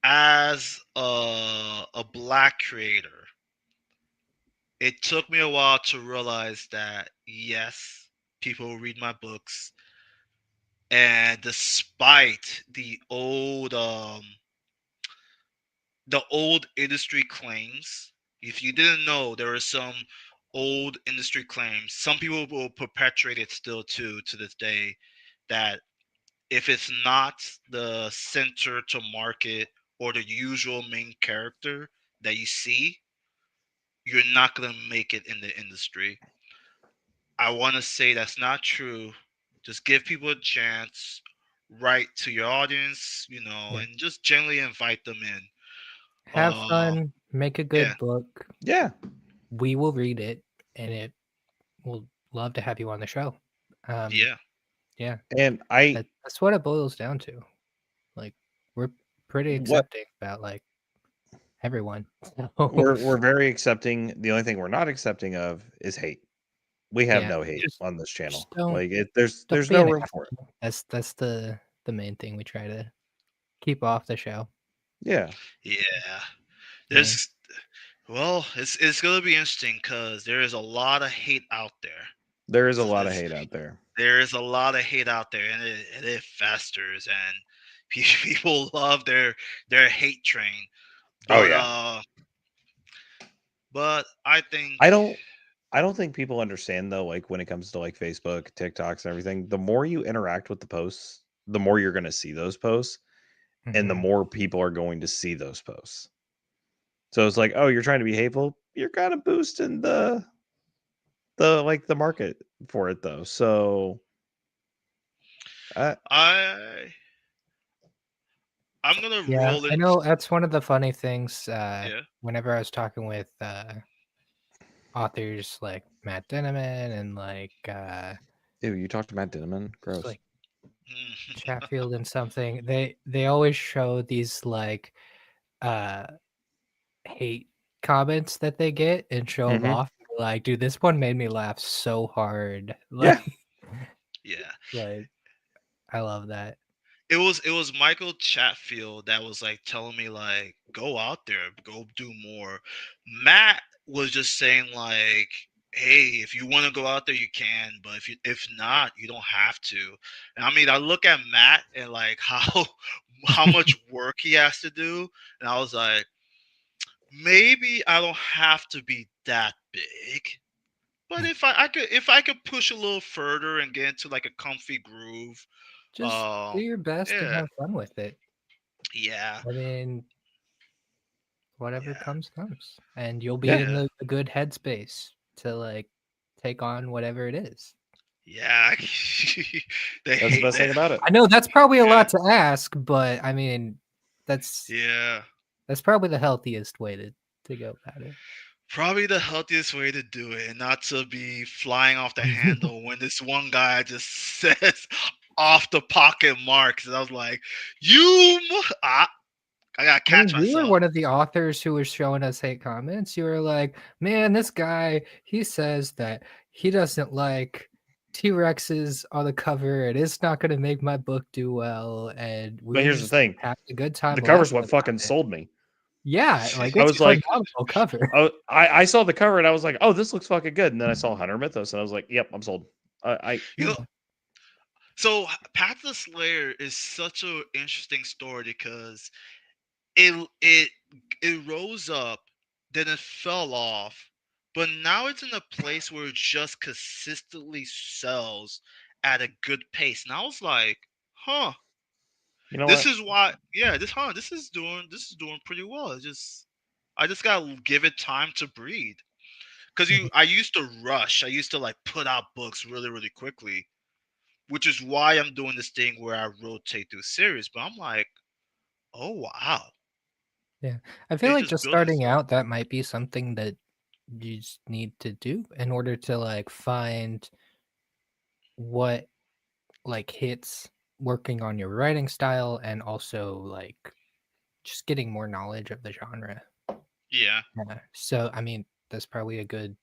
as a black creator, it took me a while to realize that yes, people read my books, and despite the old industry claims, if you didn't know, there are some old industry claims. Some people will perpetuate it still to this day, that if it's not the center to market or the usual main character that you see, you're not going to make it in the industry. I want to say that's not true. Just give people a chance, write to your audience, yeah, and just gently invite them in. have Uh, fun, make a yeah, good book. yeah. We will read it, and it will love to have you on the show. Um, yeah, yeah, And I that's what it boils down to. Like we're pretty what accepting about like everyone. So we're very accepting. The only thing we're not accepting of is hate. We have yeah, no hate just on this channel. just don't Like don't there's be no an room for it. asshole. That's the main thing we try to keep off the show. Yeah. yeah. Yeah. There's Well, it's gonna be interesting because there is a lot of hate out there. There is a So lot of hate out there. there is a lot of hate out there, and it festers, and people love their hate train. Oh But yeah. uh, but I think, I don't I don't think people understand though, like when it comes to like Facebook, TikToks, and everything, the more you interact with the posts, the more you're gonna see those posts, and the Mhm. more people are going to see those posts. So it's like, oh, you're trying to be hateful. You're kind of boosting the market for it though. So uh, I I'm gonna Yeah, roll I in. know that's one of the funny things, Yeah. whenever I was talking with, authors like Matt Denneman and ew, you talked to Matt Dinneman? it's Gross. like Chatfield and something, they always show these uh, hate comments that they get and show them Hmm. off, like, "Dude, this one made me laugh so hard." Yeah. Yeah. Like, I love that. It was Michael Chatfield that was like telling me, like, go out there, go do more. Matt was just saying, like, hey, if you want to go out there, you can, but if not, you don't have to. And I mean, I look at Matt and like how much work he has to do, and I was like, maybe I don't have to be that big. But if I could push a little further and get into like a comfy groove, Just do um, your best and yeah, have fun with it. yeah, I mean, whatever yeah, comes, comes, and you'll be Yeah. in yeah, the good headspace to, like, take on whatever it is. yeah. they, That's the It best they, thing about it. I know that's probably a yeah, lot to ask, but, I mean, that's yeah. that's probably the healthiest way to go about it. Probably the healthiest way to do it, and not to be flying off the handle when this one guy just says off the pocket marks, and I was like, I gotta I mean, catch you were myself. one of the authors who was showing us hate comments. You were like, "Man, this guy, he says that he doesn't like T-Rexes on the cover, and it's not going to make my book do well." And we But were here's the just thing: having a good time the cover's laughing what about fucking it. sold me. Yeah, like I it's was a like, phenomenal cover. I saw the cover and I was like, oh, this looks fucking good. And then I saw Hunter Mythos and I was like, yep, I'm sold. I You know, Yeah, so Path of the Slayer is such an interesting story because it it rose up, then it fell off, but now it's in a place where it just consistently sells at a good pace. And I was like, huh, you know this what? is why. Yeah, this is doing pretty well. I just gotta give it time to breathe. Cause mhm, I used to rush. I used to like put out books really, really quickly, which is why I'm doing this thing where I rotate through series. But I'm like, oh wow, yeah. I feel it's like just just building starting itself. out, that might be something that you just need to do in order to like find what like hits working on your writing style and also like just getting more knowledge of the genre. Yeah, Yeah. So I mean, that's probably a good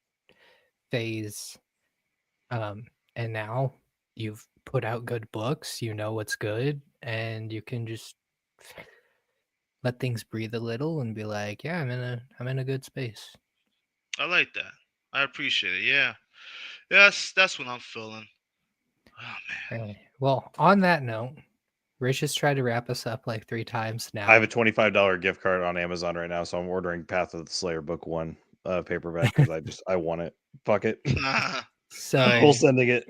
phase. And now you've put out good books, you know what's good, and you can just let things breathe a little and be like, yeah, I'm in a good space. I like that. I appreciate it. Yeah, yes, that's what I'm feeling. Oh man. Anyway, well, on that note, Rich has tried to wrap us up like 3 times I have now. a $25 gift card on Amazon right now, so I'm ordering Path of the Slayer book 1 paperback because I want it. Fuck it. Full So Nice. sending it.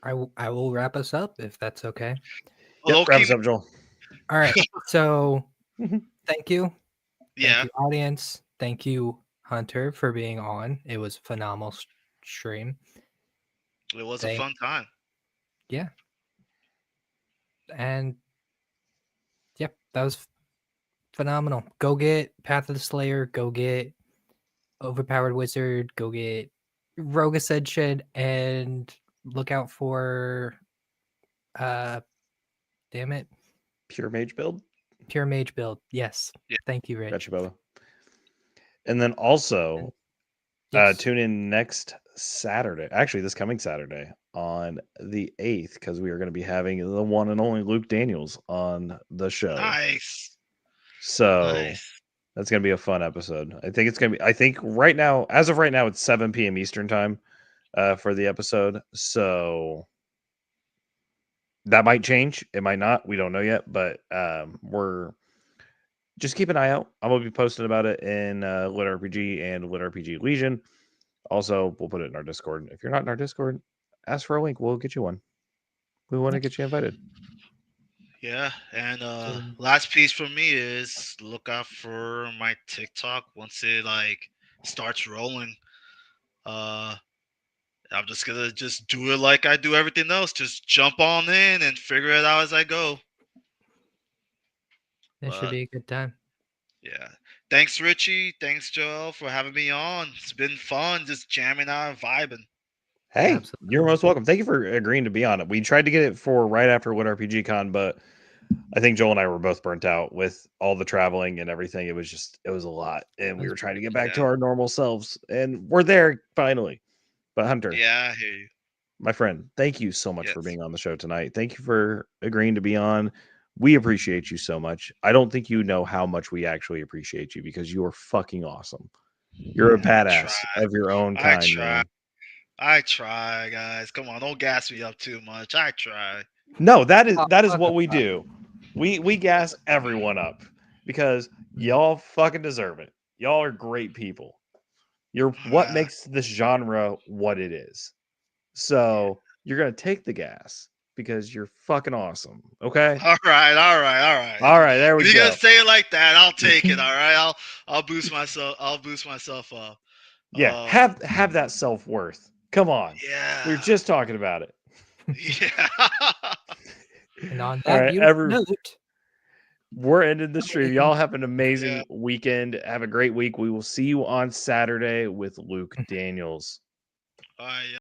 I will wrap us up if that's okay. Yep, Low wrap key. us up, Joel. All right. So Mhm. thank you. Thank Yeah, you, audience. Thank you, Hunter, for being on. It was a phenomenal stream. it was a Thank fun time. Yeah. And yep, that was phenomenal. Go get Path of the Slayer, go get Overpowered Wizard, go get Rogue Ascension, and look out for uh damn it, Pure mage build. Pure Mage build. Yes. Yeah. Thank you, Rich. Gotcha, Bubba. And then also Yes. tune in next Saturday. Actually, this coming Saturday on the 8th, because we are going to be having the one and only Luke Daniels on the show. Nice, So nice. that's going to be a fun episode. I think it's going to be, I think right now, as of right now, it's 7 p.m. Eastern time for the episode. So that might change. It might not. We don't know yet, but we're just keep an eye out. I'm going to be posting about it in Lit RPG and Lit RPG Legion. Also, we'll put it in our Discord. If you're not in our Discord, ask for a link. We'll get you one. We want to get you invited. Yeah, and So last piece for me is look out for my TikTok once it like starts rolling. Uh, I'm just gonna just do it like I do everything else. Just jump on in and figure it out as I go. this should But be a good time. yeah, thanks Richie, thanks Joel for having me on. It's been fun just jamming out and vibing. Hey, you're Absolutely. most welcome. Thank you for agreeing to be on it. We tried to get it for right after What RPG Con, but I think Joel and I were both burnt out with all the traveling and everything. It was a lot. And we were trying to get back to Yeah, our normal selves. And we're there finally. But Hunter, yeah, I hear you. my friend, thank you so much for Yes. being on the show tonight. Thank you for agreeing to be on. We appreciate you so much. I don't think you know how much we actually appreciate you because you are fucking awesome. You're a I try. badass of your own I kind, try. man. I try, guys. Come on, don't gas me up too much. I try. No, Talk, that is talk what we about do. We gas everyone up because it. y'all fucking deserve it. Y'all are great people. You're what Yeah. makes this genre what it is. So you're gonna take the gas because you're fucking awesome. Okay. All right, all right, all right. All right, there If we you're gonna go. say it like that, I'll take it. All right, I'll boost myself. I'll boost myself up. Yeah, Um, have that self worth. Come on. We were yeah, just talking about it. yeah. And on All that right, beautiful note, we're ending the I stream. mean, Y'all have an Yeah. amazing weekend. Have a great week. We will see you on Saturday with Luke mhm. Daniels. All right.